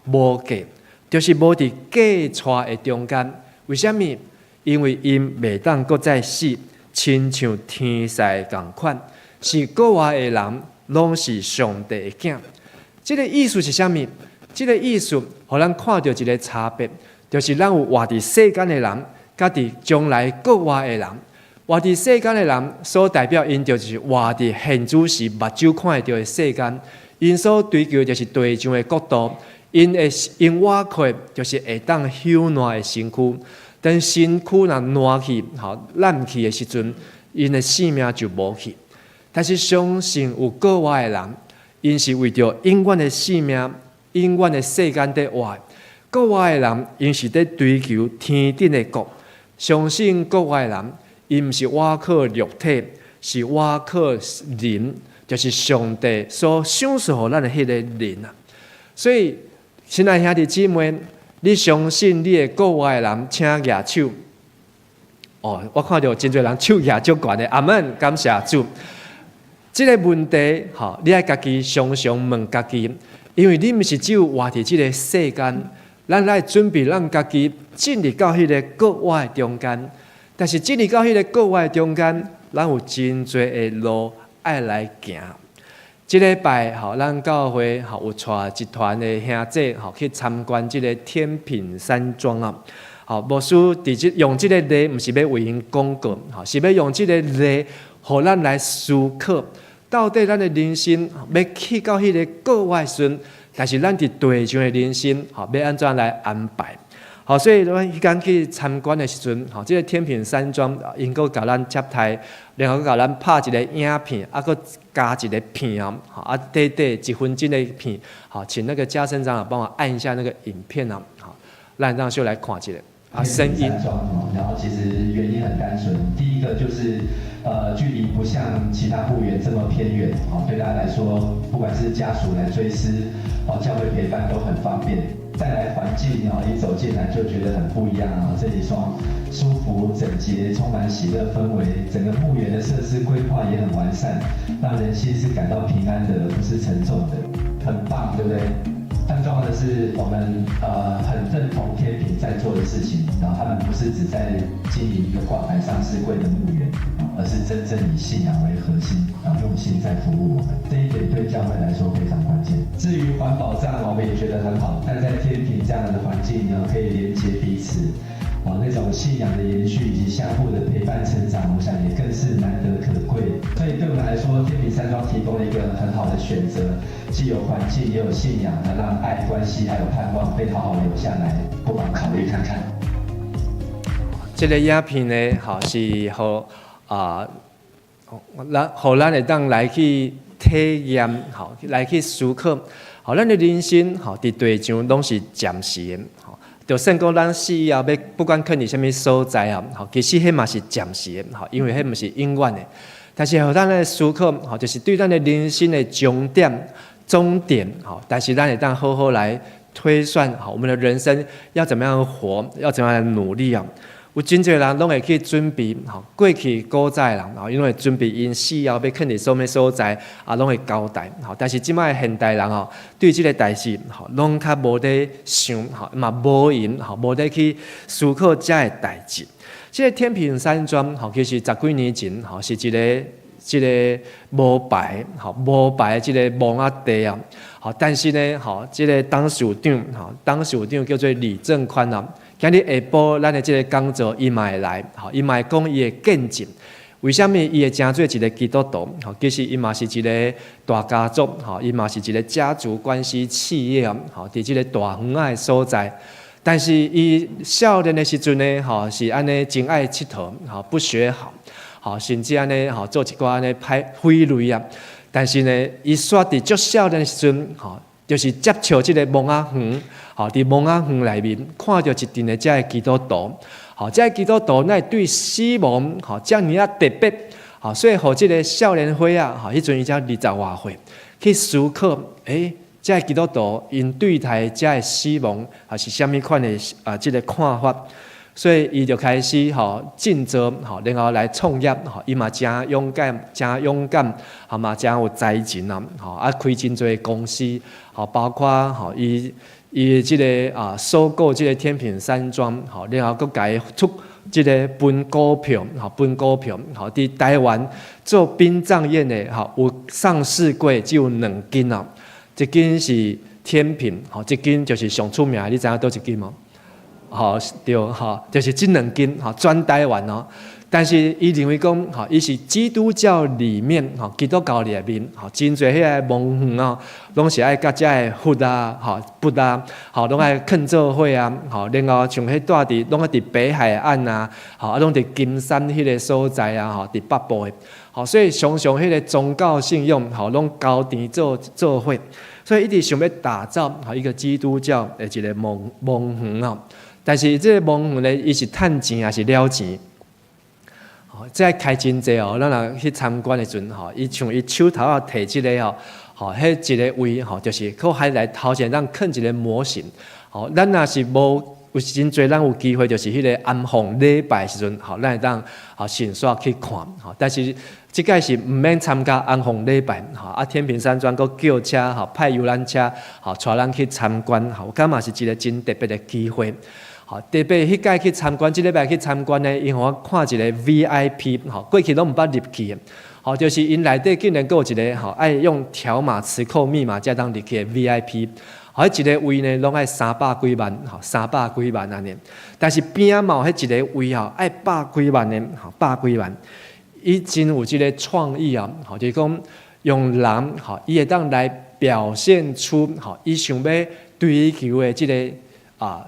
无嫁，就是无伫嫁娶的中间。为什么？因为因袂当搁再死，亲像天使共款，是国外的人，拢是上帝的囝。这个意思是啥物？这个意思，互咱看到一个差别，就是咱有活伫世间的人，甲伫将来国外的人。活伫世间的人所代表因就是活伫现主时目睭看会到的世间，因所追求就是地上的国度，因活过就是会当休暖的身躯。等身躯若烂去、烂去的时阵，因的性命就无去。但是相信有国外的人，因是为着永远的性命、永远的世间在活。国外的人，因是在追求天顶的国。相信国外的人。伊毋是活靠肉体，是活靠灵，就是上帝所赏赐予咱的迄个灵啊。所以，亲爱兄弟姊妹，你相信你的国外的人请举手？哦，我看到真侪人手举足悬的，阿门，感谢主。这个问题，你爱家己常常问家己，因为你毋是只有活伫这个世间，咱来准备咱家己进入到迄个国外中间。但是进入到迄个国外中间，咱有真多的路爱来行。这礼拜咱教会有带一团的兄弟去参观这个天品山庄啊。牧师用这个例，不是要为因广告，是要用这个例，互咱来思考，到底咱的人生要去到迄个国外时，但是咱伫地上的人生要安怎来安排？所以咱迄天去参观的时阵，这个天品山庄，因阁甲咱接待，然后甲咱拍一个影片，阁加一个片短1分钟的片，请那个嘉生长老帮我按一下那个影片让秀来看一下声音。然后其实原因很单纯，第一个就是距离不像其他墓园这么偏远，对大家来说，不管是家属来追思，教会陪伴都很方便。再来环境一走进来就觉得很不一样这里舒服、整洁、充满喜乐氛围，整个墓园的设施规划也很完善，让人心是感到平安的，不是沉重的，很棒，对不对？更重要的是，我们很认同天品在做的事情，然后他们不是只在经营一个挂牌上市柜的墓园，而是真正以信仰为核心，然后用心在服务我们。这一点对教会来说非常关键。至于环保站，我们也觉得很好，但在天品这样的环境呢，可以连接彼此，那种信仰的延续以及相互的陪伴成长，我想也更是难得可贵。所以对我们来说，天品山庄提供了一个很好的选择，既有环境也有信仰，能让爱、关系还有盼望被好好留下来，不妨考虑看看。这个影片呢，是互咱会当来去体验，来去思考，咱的人生伫地上拢是暂时的。就算讲咱死以后要不管去伫什么所在其实迄嘛是暂时的，因为迄毋是永远的。但是互咱来思考，就是对咱的人生的终点，但是咱会当好好来推算，我们的人生要怎么样活，要怎么样努力有真侪人拢会去准备，过去古早的人，因为准备因死后要去伫什么所在，拢会交代。但是即摆现代人对即个代志，拢较无咧想，嘛无闲，无咧去思考遮个代志。即个天品山庄，其实10几年前，是一个无牌的即个墓仔地但是呢，即个董事长叫做李正宽今日下晡，咱的这个讲座伊嘛会来，伊嘛会讲伊的见证。为什么伊会成做一个基督徒？其实伊嘛是一个大家族，伊嘛是一个家族关系企业伫这个大园仔的所在。但是伊少年的时阵呢，是安尼真爱佚佗，不学好，甚至安尼做一寡安尼匪类但是呢，伊煞伫足少年的时阵，就是接触这个墓仔园，伫墓仔园内面看到一阵的这个基督徒，这个基督徒那对死亡这样特别，所以互这个少年伙迄阵伊才20多岁，去思考，这个基督徒因对待这个死亡是虾米款的这个看法。所以伊就开始尽责，然后来创业，伊嘛真勇敢，嘛真有才情开真侪公司，包括伊即个收购即个天品山庄，然后佮改出即个分股票，伫台湾做殡葬业的有上市过只有2间一间是天平，吼，一斤就是上出名的，你知影倒一斤吗？吼，对，吼，就是这2斤，吼，全台湾哦。但是伊认为讲，吼，伊是基督教里面，吼，基督教里面，吼，真侪迄个蒙哦，拢是爱甲遮个佛啊，吼，佛啊，吼，拢爱劝做伙啊，吼，然后像迄住伫，拢爱伫北海岸啊，吼，啊，拢伫金山迄个所在啊，吼，伫北部的，吼，所以常常迄个宗教信用，吼，拢交甜做伙，所以一直想要打造吼一个基督教的一个蒙园哦。但是这个蒙园咧，伊是趁钱还是了钱？这开真济哦，咱若去参观的时阵吼，伊像伊手头啊摕即个吼，迄一个位吼，就是靠海来头前咱囥一个模型，吼，咱若是无有真侪，咱有机会就是迄个安放礼拜时阵，吼，咱会当吼线索去看，吼，但是即届是毋免参加安放礼拜，吼，啊天平山庄佫叫车，吼，派游览车，吼，带咱去参观，吼，我感觉是一个真特别的机会。好，特别迄届去参观，即礼拜去参观呢，因我看一个 VIP， 吼，过去拢毋捌入去的，吼，就是因内底竟然佫有一个吼，爱用条码、磁扣、密码才当入去的 VIP， 吼，迄一个位呢，拢爱300几万，吼，300几万安尼，但是边仔嘛有迄一个位吼，爱100几万的，吼，100几万，伊真有即个创意啊，吼，就是讲用人，吼，伊会当来表现出，吼，伊想要追求的即个。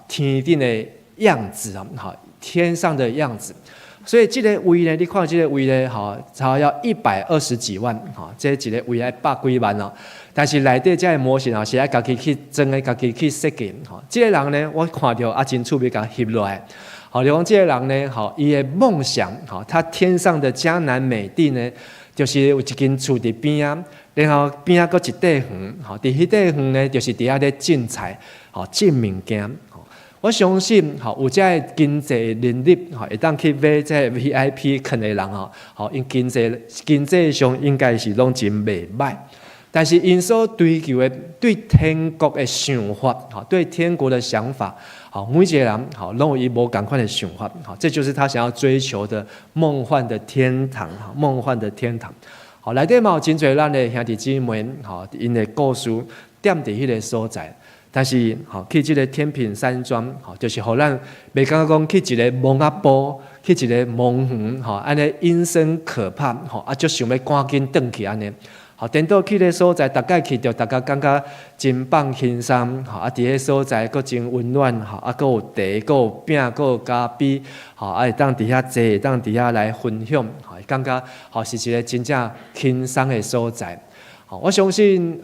天顶的样子啊，好，天上的样子，所以这个位呢，你看这个位呢，好，差要120几万，哈，这一个位还100几万哦。但是内底这个模型啊，是爱家己去真的家己去设计，哈，这个人呢，我看到真趣味，甲翕落来。好，就讲这个人呢，好，伊的梦想，好，他天上的迦南美地呢，就是有一间厝伫边啊，然后边啊佫一块园，好，伫迄块园呢，就是伫遐咧种菜。好，种物件，我相信，好有这个经济能力，好会当去买这 VIP 坑的人，好因经济上应该是拢真袂歹，但是因所追求的对天国的想法，好对天国的想法，好每一个人，好拢有伊无共款的想法，好这就是他想要追求的梦幻的天堂，梦幻的天堂。好，内底嘛有真侪咱的兄弟姊妹，好因的故事点伫迄个所在。但是，吼去即个天平山庄，吼就是互咱袂感觉讲去一个蒙阿波，去一个蒙园，吼安尼阴森可怕，吼就想要赶紧转去安尼。好，等到去个所在，大概去着，大家感觉真放轻松，吼伫个所在佫真温暖，吼佫有茶，佫有饼，佫有咖啡，吼会当伫遐坐，会当伫遐来分享，吼感觉吼是一个真正轻松的所在。我相信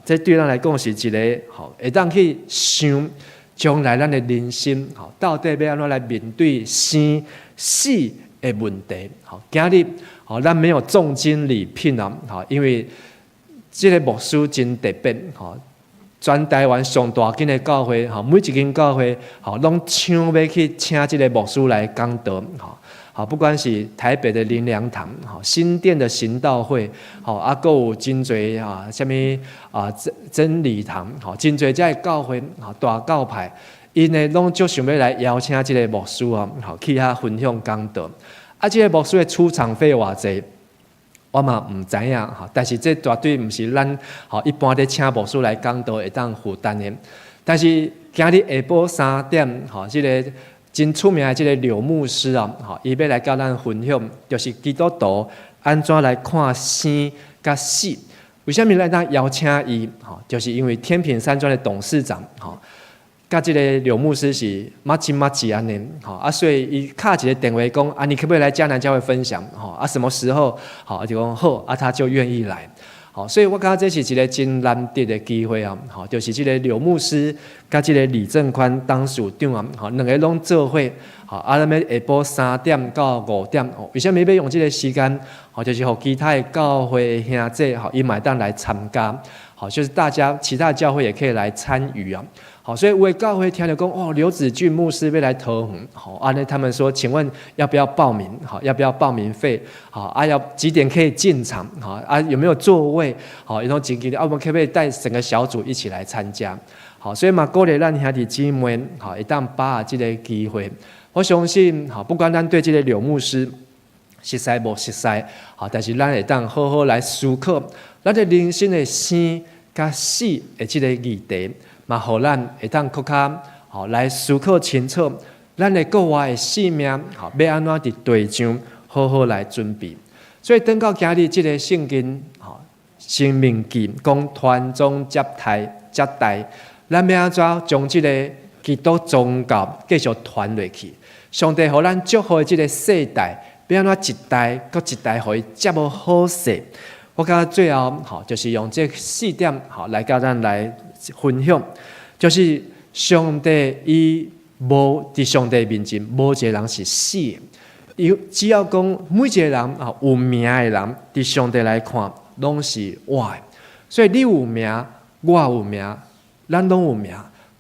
这对咱来讲是一个会当去想将来咱的人生到底要安怎来面对生死的问题。今日咱没有重金礼聘啊，因为这个牧师真特别，全台湾上大间的教会，每一间教会拢抢要去请这个牧师来讲道。好，不管是台北的灵粮堂，好新店的行道会，好佫有真侪什么真理堂，好真侪遮教会，好大教派，因呢拢就想要来邀请这个牧师啊，好去遐分享讲道。这个牧师的出场费偌济，我嘛唔知影，但是这绝对唔是咱一般咧请牧师来讲道会当负担的。但是今日下晡3点，这个。真出名的这个刘牧师啊，伊要来教咱分享，就是基督徒安怎来看生甲死。为什么咱当邀请伊？就是因为天平山庄的董事长，甲这个刘牧师是马吉安尼，所以伊敲一个电话讲，你可不可以来迦南教会分享？什么时候？就讲好，他就愿意来。好，所以我感觉这是一个真难得的机会啊！好，就是这个刘牧师甲这个李正宽当属长啊，好，两个拢做伙，好，咱要下晡3点到5点，为什么要用这个时间？好，就是互其他的教会兄弟，好，伊买单来参加，好，就是大家其他的教会也可以来参与啊。好，所以有的教会听了讲，刘子俊牧师要来投红，好，那他们说，请问要不要报名？好，要不要报名费？好，要几点可以进场？好，有没有座位？好，然后几点？我们可不可以带整个小组一起来参加？好，所以嘛，鼓励咱兄弟姊妹，好，一旦把握这个机会，我相信，好，不管咱对这个刘牧师熟悉无熟悉，好，但是咱会当好好来思考，咱的人生的生甲死的即个议题，嘛，互咱会当更较来思考清楚，咱的国外的性命要安怎伫地上好好来准备。所以等到今日即个圣经生命记讲传宗接代，咱要安怎将即个基督宗教继续传落去？上帝互咱祝福的即个世代，要安怎一代搁一代互伊接无好势？我感觉最后就是用这4点来甲咱来分享，就是上帝伊无伫上帝面前，无一个人是死的。只要讲每一个人有名的人，伫上帝来看，拢是活的。所以你有名，我有名，咱拢有名。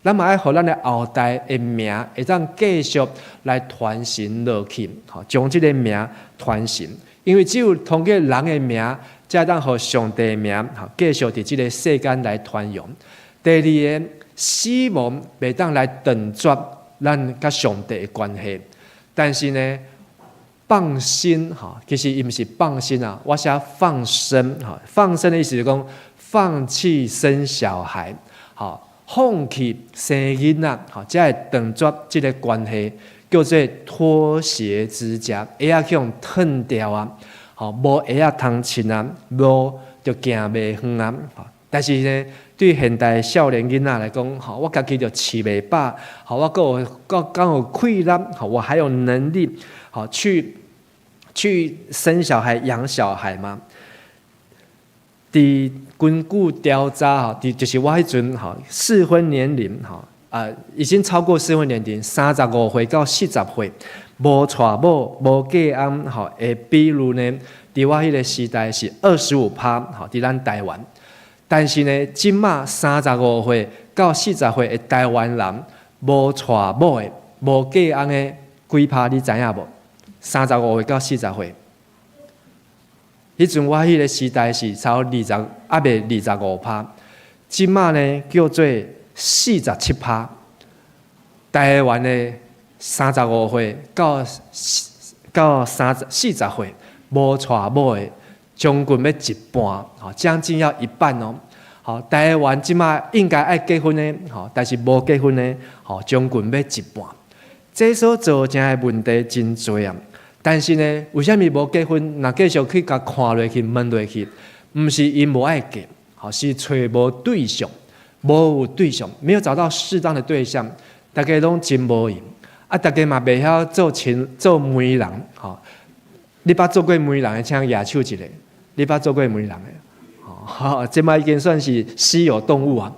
咱嘛爱互咱的后代的名会当继续来传承落去，将这个名传承。因为只有通过人的名，才当互上帝的名继续伫这个世间来传扬。第二个，死亡袂当来断绝咱甲上帝的关系，但是呢，放心其实伊毋是放心啊，我写放生放生的意思就是讲放弃生小孩，放弃生囡仔，才会断绝这个关系，叫做脱鞋指甲，鞋仔去用褪掉啊，无鞋仔通穿啊，无就行袂远啊。但是呢，对现代少年囡仔来讲，我家己就饲袂饱，我刚有气力，我还有能力，去生小孩、养小孩嘛。伫根据调查，就是我迄阵适婚年龄已经超过适婚年龄，35岁到40岁，无娶某、无嫁翁，的比率呢，伫我迄个时代是25%，伫咱台湾。但是呢，即马35岁到40岁的台湾人，无娶某的、无嫁翁的几趴，你知影无？35岁到40岁。迄阵我迄个时代是超20，还袂25%，即马呢叫做47%。台湾的35岁到40岁无娶某的，将近要一半，将近要一半哦。台湾即马应该爱结婚的，但是无结婚的，将近要一半。这所造成的问题真多啊。但是呢，为什么无结婚？若继续去甲看落去、问落去，毋是因无爱嫁，是找无对象，无有对象，没有找到适当的对象，大家拢真无闲。大家嘛袂晓做媒人，你捌做过媒人的，请举手一个。你捌做过媒人的？这嘛已经算是稀有动物啊！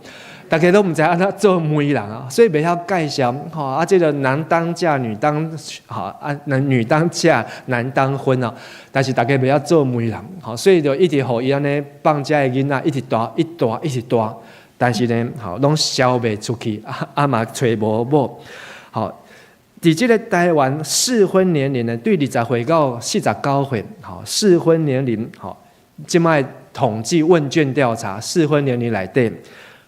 大家都唔知安怎做媒人啊，所以袂晓介绍。这个男当嫁，女当女当嫁，男当婚啊。但是大家袂晓做媒人，所以就一直互伊安尼放遮的囡仔一直大，但是呢，拢销袂出去，嘛找无某。伫即个台湾适婚年龄呢，对20岁到49岁，适婚年龄，即摆统计问卷调查，适婚年龄内底。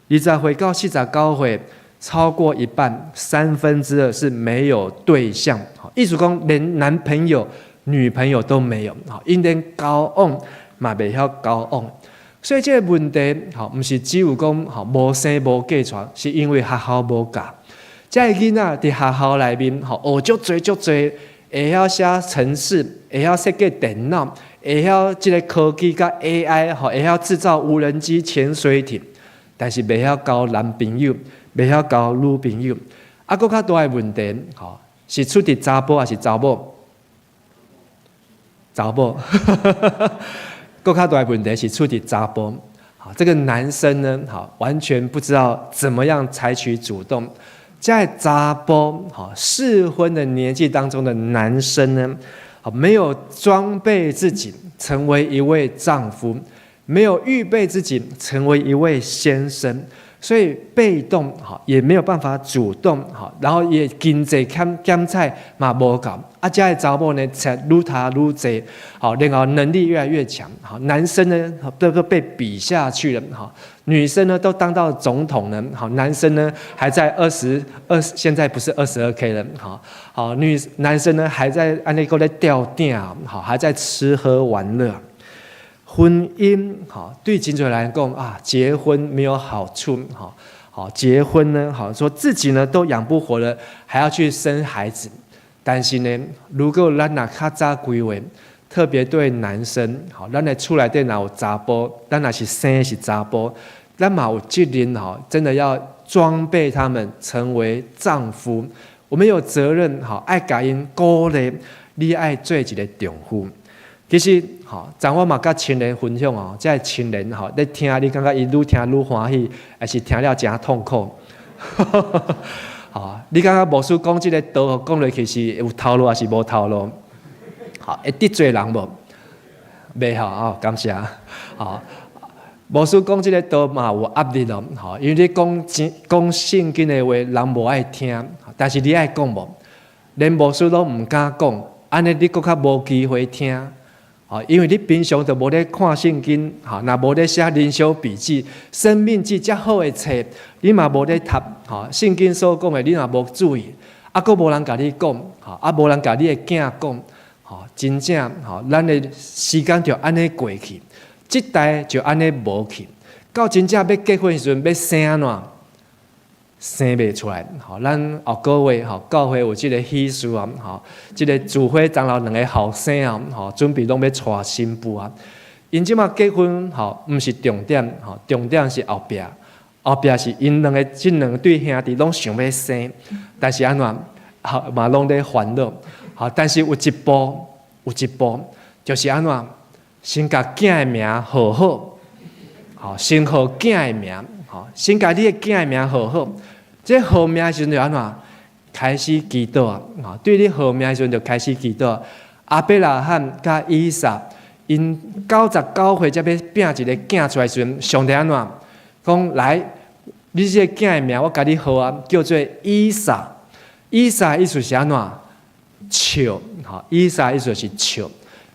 20岁到49岁，超过一半，2/3是没有对象。意思讲，连男朋友、女朋友都没有，因连交往嘛袂晓交往。所以这个问题，毋是只有讲无生无嫁娶，是因为学校无教。这个囡仔伫学校内面，学足侪，会晓写程式，会晓设计电脑，会晓即个科技甲 AI， 会晓制造无人机、潜水艇。但是袂晓交男朋友，袂晓交女朋友，搁较大的问题，是出伫查甫还是查某？查某，搁较大的问题是出伫查甫。这个男生呢，完全不知道怎么样采取主动。在查甫适婚的年纪当中的男生呢，没有装备自己成为一位丈夫。没有预备自己成为一位先生，所以被动也没有办法主动，然后也经济减菜嘛无够，这个查某呢才愈读愈济，然后能力越来越强，男生呢都被比下去了，女生呢都当到总统了，男生呢还在现在不是22K 了，男生呢还在按那个在吊顶，还在吃喝玩乐。婚姻对真多人来讲啊，结婚没有好处结婚呢说自己呢都养不活了，还要去生孩子。但是呢，如果咱若较早规划，特别对男生咱的厝内底若有查甫，咱若是生的是查甫，咱嘛有责任真的要装备他们成为丈夫。我们有责任爱甲因鼓励，你爱做一个丈夫。其实昨我嘛甲亲人分享这些亲人在听，你感觉伊愈听愈欢喜，还是听了真痛苦？你感觉牧师讲这个道讲落去是有头路还是无头路？会得罪人无？袂感谢。牧师讲这个道嘛有压力咯，因为你讲圣经的话，人无爱听，但是你爱讲无？连牧师都唔敢讲，安尼你搁较无机会听。因为你平常就无咧看圣经，若无咧写灵修笔记、生命记遮好的册，你嘛无咧读，圣经所讲的你若无注意，搁无人甲你讲，无人甲你的囝讲，真正咱的时间就安尼过去，这代就安尼无去，到真正要结婚的时阵要生安怎？生袂出来，咱后个月教会有这个喜事这个主会长老两个后生准备拢要娶新妇因即马结婚毋是重点重点是后壁是因这两对兄弟拢想要生，但是安怎嘛拢在烦恼但是有一步就是安怎先甲囝的名好好先号囝的名先甲你的囝的名好这号名的时阵就安怎开始祈祷对你号名的时阵就开始祈祷。阿伯拉罕甲以撒因99岁才要拼一个囝出来的时阵，上帝安怎讲来？你这个囝的名我甲你号叫做以撒。以撒意思是安怎？笑以撒意思是笑。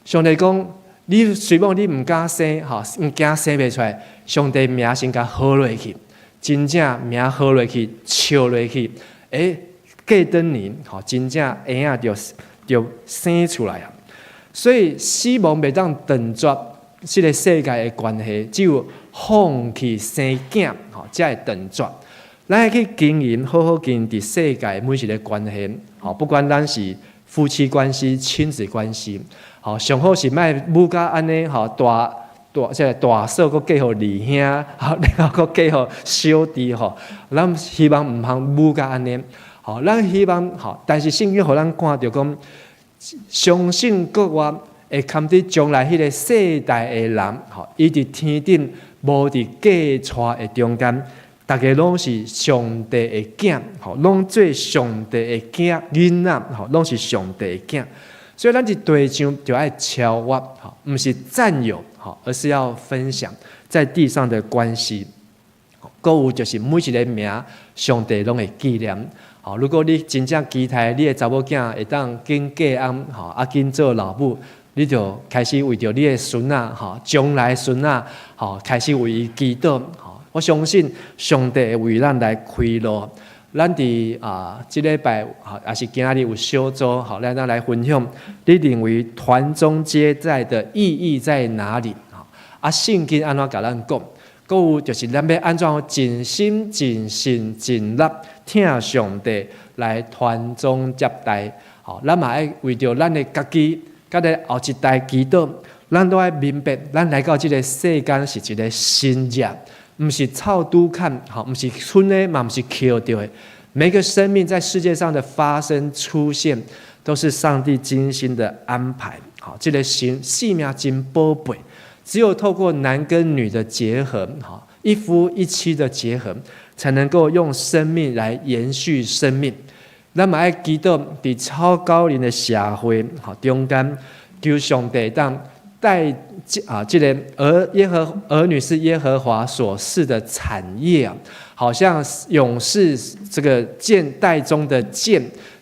上帝讲你虽然你唔敢生唔惊生袂出来，上帝名先甲号落去。真正名好落去，笑落去，过等年，真正婴仔就生出来所以死亡袂当断绝这个世界的关系，只有放弃生囝，才会断绝。咱要去经营，好好经营伫世界每一个关系，不管咱是夫妻关系、亲子关系，上好是莫母甲安尼大嫂佫嫁互二兄，然后佫嫁互小弟咱希望唔通母甲安尼，咱希望但是圣经互咱看到讲，相信国外会堪伫将来迄个世代的人，伊伫天顶，无伫嫁娶的中间，大家拢是上帝的囝，拢做上帝的囡仔，拢是上帝的囝。所以咱这对象就要超越，不是占有，而是要分享在地上的关系。还有就是每一个名，上帝拢会纪念。如果你真正期待你的查某囝会当紧嫁安，紧做老母，你就开始为着你的孙仔，将来孙仔，开始为伊祈祷。我相信上帝会为咱来开路。咱伫这礼拜也是今日有小组，咱来分享。你认为团中接待的意义在哪里？圣经安怎甲咱讲？还有就是咱要安怎尽心、尽性、尽力听上帝来团中接待。咱嘛爱为着咱的家己，甲咧后一代祈祷。咱都爱明白，咱来到这个世间是一个新约。不是臭拄看，不是村的，嘛不是捡到的。每个生命在世界上的发生出现，都是上帝精心的安排。这个生命真宝贝，只有透过男跟女的结合，一夫一妻的结合，才能够用生命来延续生命。咱嘛爱祈祷，伫超高龄的社会中间，求上帝当带这个儿女是耶和华所赐的产业好像勇士这个箭袋中的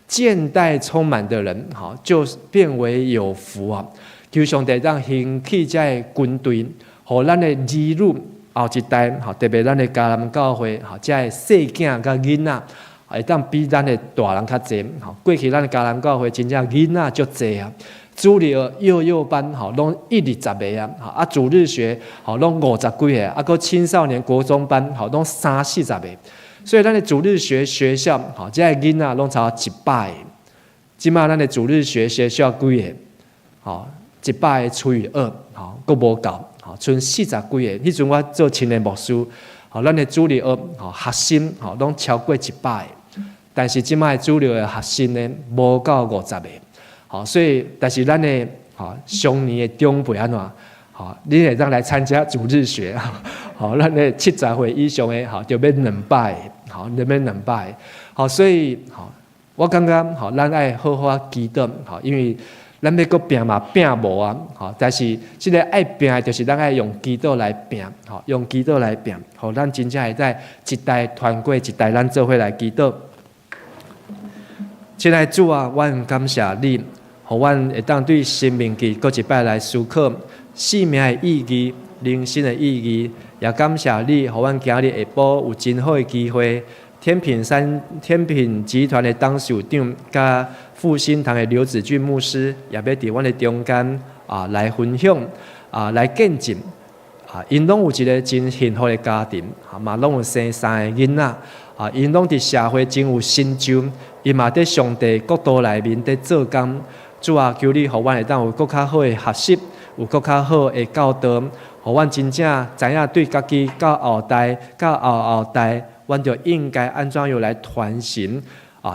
箭袋充满的人就变为有福求上帝让兴起这个军队，互咱的儿女后一代特别咱的迦南教会这个细囝甲囡仔会当比咱的大人较济。过去咱的迦南教会真正囡仔足济主日学幼幼班拢120个啊，啊主日学拢50几个，啊，搁青少年国中班拢30-40个，所以咱的主日学学校这些囡仔拢超过100个。即马咱的主日学学校几个？100个除以2，搁无够，剩40几个。迄阵我做青年牧师，咱的主日学学生拢超过100个，但是即马的主日的学生呢，无到50个。所以但是咱的上年的长辈安怎？你会当来参加主日学，咱的70岁以上的就要200个，就要200个。所以我感觉咱爱好好祈祷，因为咱要搁拼嘛拼无啊，但是即个爱拼的，就是咱爱用祈祷来拼，用祈祷来拼，互咱真正会在一代团过一代，咱做伙来祈祷。亲爱的主啊，我很感谢你，互阮会当对生命记搁一摆来思考生命的意义、人生的意义，也感谢你，互阮今日下晡有真好的机会。天品集团的董事长甲复兴堂的刘子俊牧师，也要伫阮的中间来分享来见证因拢有一个真幸福的家庭嘛，拢有生3个囡仔因拢伫社会真有成就，因嘛伫上帝国度内面伫做工。主啊，求你互阮会当有更较好的学习，有更较好的教导，互阮真正知影对家己到后代、到后代。阮就应该安怎样来传承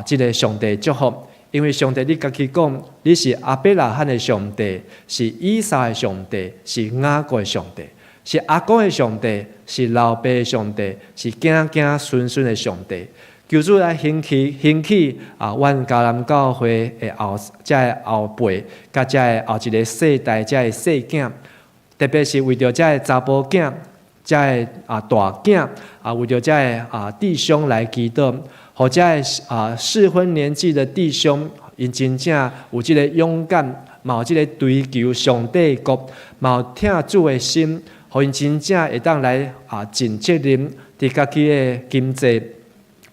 这个上帝祝福？因为上帝你家己讲，你是亚伯拉罕的上帝，是以撒的上帝，是雅各的上帝，是阿公的上帝，是老爸的上帝，是子子孙孙的上帝。求主来兴起阮迦南教会的后辈，甲这个后一个世代，这个细囝，特别是为着这个查甫囝。这个大囝为着这个弟兄来祈祷，或者适婚年纪的弟兄，因真正有这个勇敢，嘛有这个追求上帝国，嘛有听主的心，互因真正会当来尽责任，伫家己的经济，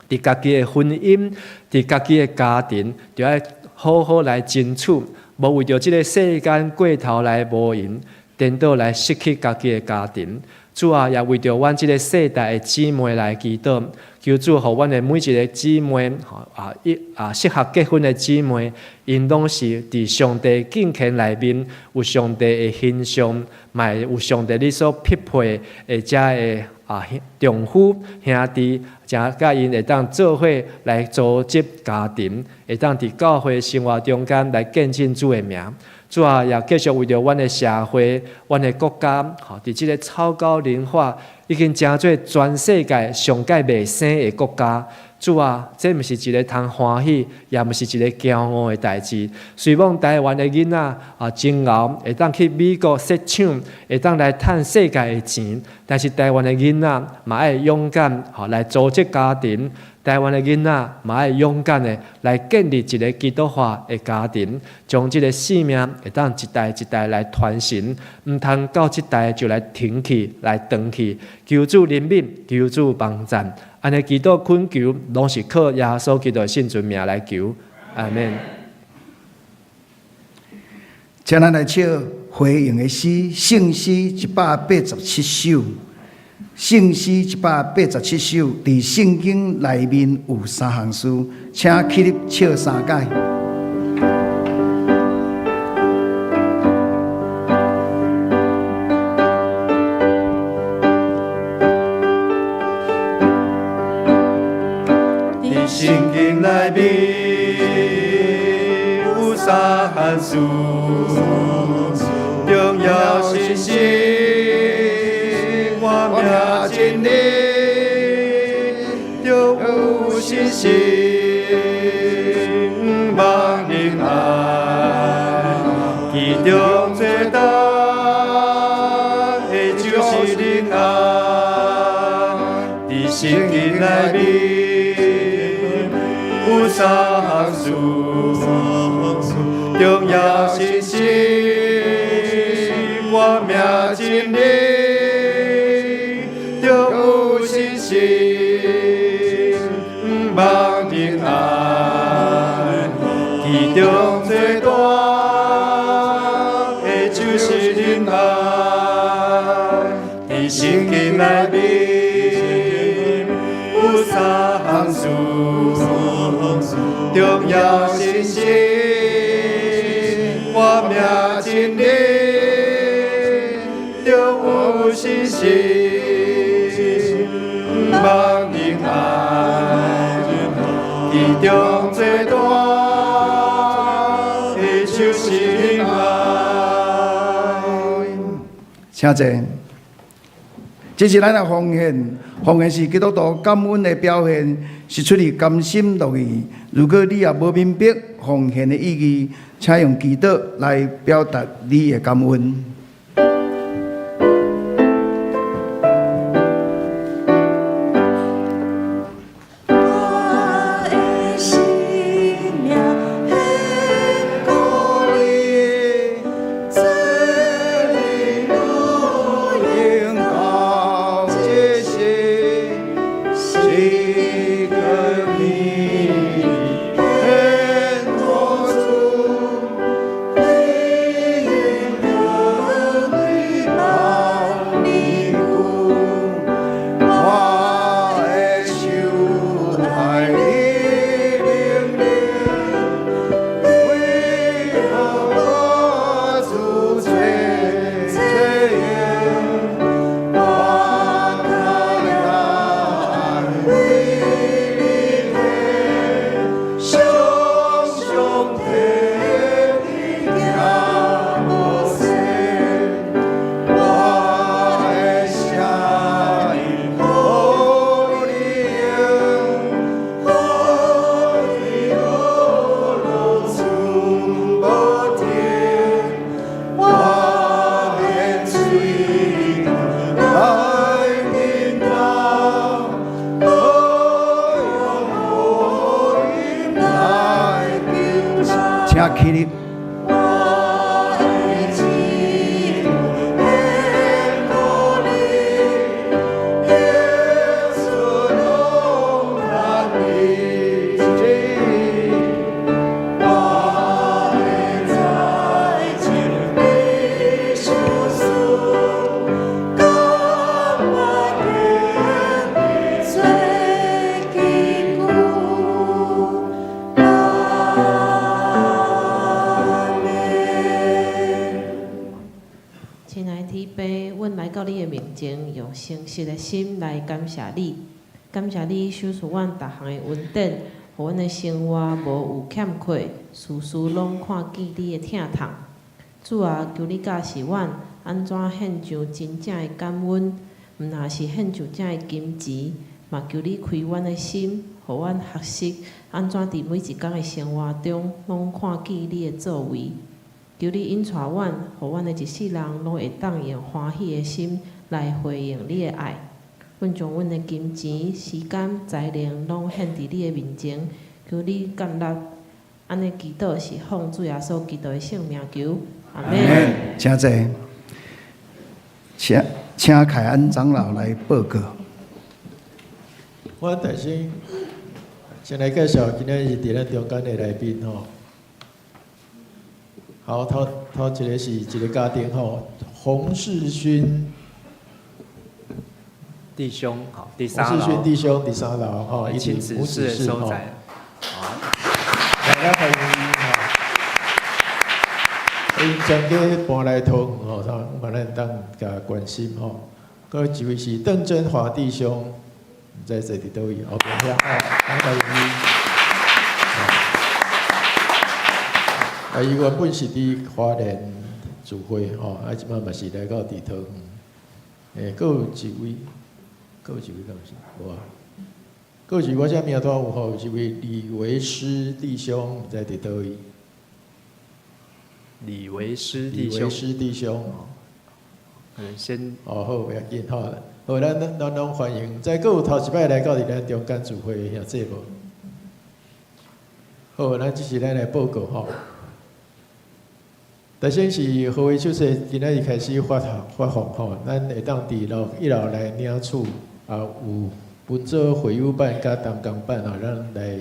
伫家己的婚姻，伫家己的家庭，就要好好来争取，无为着这个世间过头来无赢，颠倒来失去家己的家庭。主啊，也为着阮这个世代的姊妹来祈祷，求主互阮的每一个姊妹，适合结婚的姊妹，因拢是伫上帝敬虔内面有上帝的形象，嘛有上帝你所匹配的遮的丈夫兄弟，甲因会当做伙来组织家庭，会当伫教会生活中间来见证主的名。主啊，也继续为着阮的社会、阮的国家，伫即个超高龄化已经成做全世界上界未生的国家。主啊，这毋是一个通欢喜，也毋是一个骄傲的代志。希望台湾的囡仔真熬，会当去美国设厂，会当来趁世界的钱。但是台湾的囡仔嘛爱勇敢，来组织家庭。台湾的囡仔嘛爱勇敢的来建立一个基督化的家庭，将这个使命会当一代一代来传承，唔通到这代就来停去、来断去。求主怜悯，求主帮助，安尼祈祷恳求，拢是靠耶稣基督的圣尊名来求。阿门。请咱来唱回应的诗，圣诗187首。圣诗187首，伫圣经内面有3项诗，请起立唱3解。伫圣经内面有3项诗，重要信息。我命真理，就有信心，望灵爱，其中最大的就是灵爱。伫圣经内面有3项事，重要信息，我命真理。望平安，其中最大三事，重要信息，我命真理，就有信心，望平安，其中最大。请坐。这是咱的奉献，奉献是基督徒感恩的表现，是出于甘心乐意。如果你也无明白奉献的意义，请用祈祷来表达你的感恩。请起立。用诚实的心来感谢你，感谢你守护阮逐项的恩典，互阮的生活无有欠缺，事事拢看见你的疼痛。主啊，求你教示阮安怎献上真正的感恩，毋若是献上这的金钱，嘛求你开阮的心，互阮学习安怎伫每一天的生活中，拢看见你的作为。求你引带阮，互阮的一世人拢会当用欢喜的心来回应你的爱。阮将阮的金钱、时间、才能拢献伫你的面前，求你接纳。安尼祈祷是奉主耶稣基督的圣名求，阿门。请坐，请凯安长老来报告。我大先来介绍今日是伫咱中间的来宾吼。好，头一个是一个家庭吼，洪世勋弟兄，好，第三洪世勋楼，弟兄第三楼吼，一亲子室的收在，好，大家欢迎哈。因将个搬来桃园吼，咱咱当甲关心吼。各位一位是邓振华弟兄，唔知坐伫倒位，OK， 遐好，欢迎伊。伊原本是伫花莲聚会吼，即摆嘛是来到伫桃园。佫有一位敢是无啊？佫有一位我遮名单有吼，一位李维师弟兄，毋知伫倒位。李维师弟兄，李维师弟兄，先好，不要紧吼。好，咱拢欢迎。再佫有头一摆来到伫咱中间聚会的兄弟无？好，咱即是咱来报告吼。首先是何为就是今仔日开始发放吼，咱会当伫楼1楼来领取，有分做会友版甲单工版吼，咱来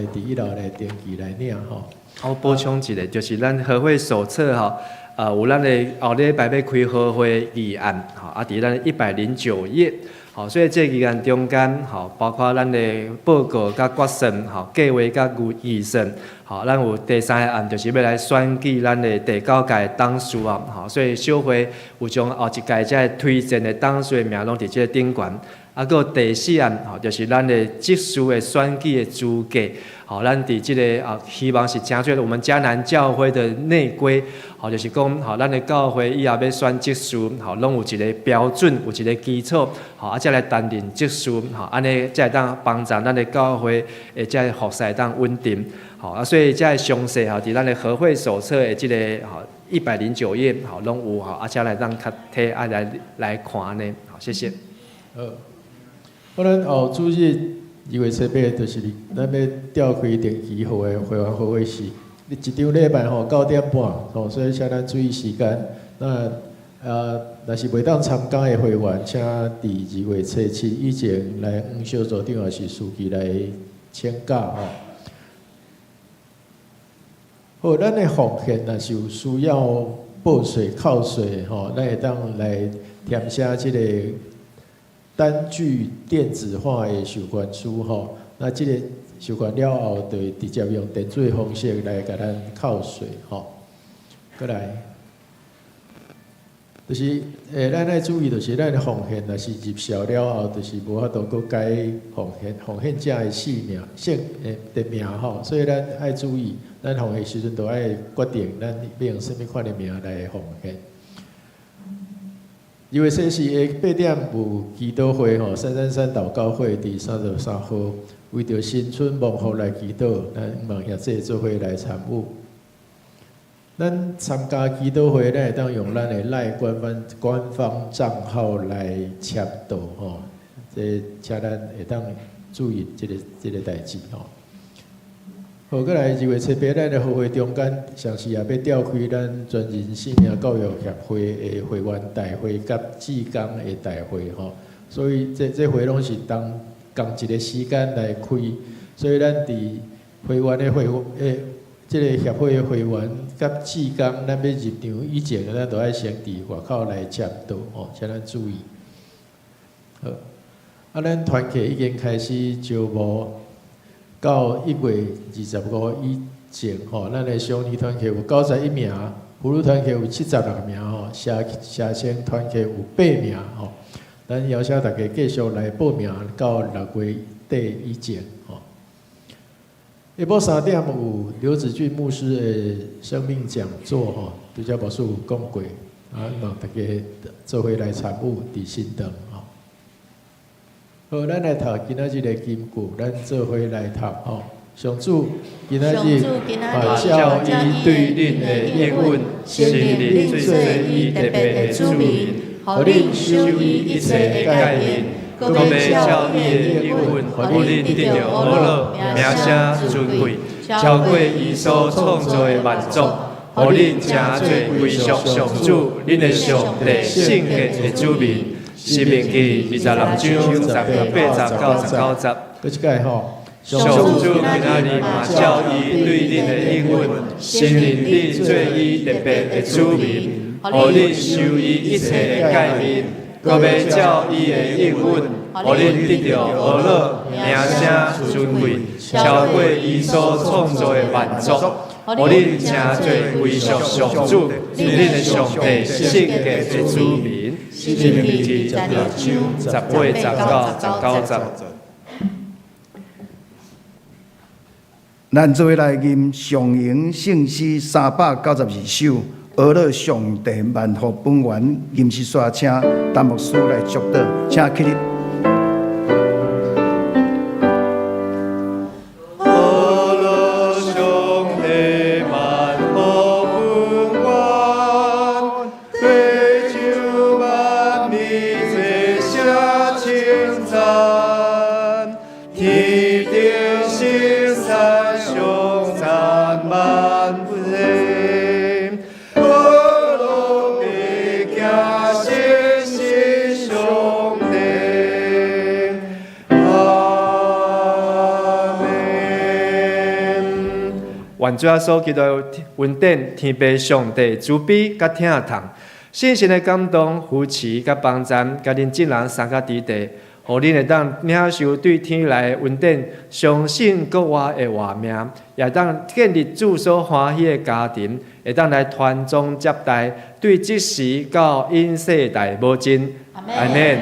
伫1楼来登记来领吼。我补充一个，就是咱和会手册吼，有咱的后礼拜要开和会议案，吼，伫咱109页，好，所以这期间中间，好，包括咱的报告、甲决算、好计划、甲预算，好，咱有第三个案，就是要来选举咱的第9届董事啊，好，所以小会有将后一届才推荐的董事的名拢伫这个顶悬。啊，搁第4案，吼，就是咱的职事的选举的资格，吼，咱伫即个希望是正确我们迦南教会的内规，吼，就是讲，吼，咱的教会以后要选职事，吼，拢有一个标准，有一个基础，吼，啊，才来担任职事，吼，安尼才会当帮助咱的教会，才会服侍当稳定，吼，啊，所以才会详细，吼，伫咱的和会手册的即个，吼，109页，吼，拢有，吼，啊，才来当较体来看呢，好，谢谢。咱后主日2月7日，就是咱要召开定期号的会员和会时，一场礼拜吼9点半，吼，所以请咱注意时间。那若是袂当参加的会员，请伫2月7日以前来黄小组长还是书记来请假吼。好，咱的奉献若是有需要报税、扣税吼，咱会当来填写即个单据电子化的授权书吼，那这个授权了后，就直接用电子的方式来给咱扣税吼。过来，就是咱要注意，就是咱的奉献，若是入校了后，就是无法度搁改奉献者的姓的名吼，所以咱爱注意，咱奉献时阵都爱决定咱要用什么款的名来奉献。因为说是下8点有祈祷会吼，333祷告会伫33号，为着新春蒙福来祈祷，咱望兄弟做伙来参与。咱参加祈祷会，咱会当用咱的赖官方账号来签到吼，这请咱会当注意这个代志吼。好，过来2月7日，咱的和会中间，上次也要召开咱全人性命教育协会的会员大会甲志工的大会吼，所以这会拢是同一个时间来开，所以咱伫会员的这个协会的会员甲志工，咱要入场以前，咱都爱先伫外口来签到吼，请咱注意。好，咱团契已经开始招募。到1月25以前吼，咱的小女团契有91名，妇女团契有76名吼，社青团契有8名吼。咱邀请大家继续来报名到6月底以前吼。下晡3点有刘子俊牧师的生命讲座吼，拄则牧师有讲过，啊，望大家做伙来参与伫新堂吼。好，咱来读今仔日的金句，咱做伙来读吼。上主今仔日把教伊对恁的应允，先日恁做伊特别的子民，互恁修伊一切的诫命，搁要照伊的应允，互恁得着福乐，名声尊贵，超过伊所创造的万族，互恁真侪归属上主，恁的上帝圣洁的子民。申命记26章18、19、19。搁一届吼，上主今仔日嘛照伊对恁的应允，承认恁做伊特别的子民，互恁受伊一切的诫命，搁要照伊的应允，互恁得着福乐，名声尊贵，超过伊所创造的万族，互恁真侪归属上主，恁的上帝圣洁的子民。申命记26章18、19、19。咱做伙来吟上营圣诗392首，俄勒上帝万福本源。吟诗煞请陈牧师来祝祷，请起立。愿主耶稣基督恩典天父上帝慈悲甲疼痛，信心的感动、扶持、甲帮赞，甲恁众人三甲伫地，互恁会当领受对天来的恩典，相信国外的话命，也当建立主所欢喜的家庭，会当来传宗接代，对即时到因世代无尽。阿门。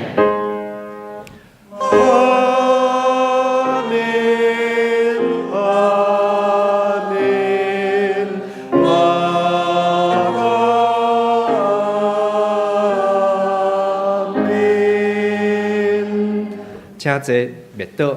请坐，灭倒。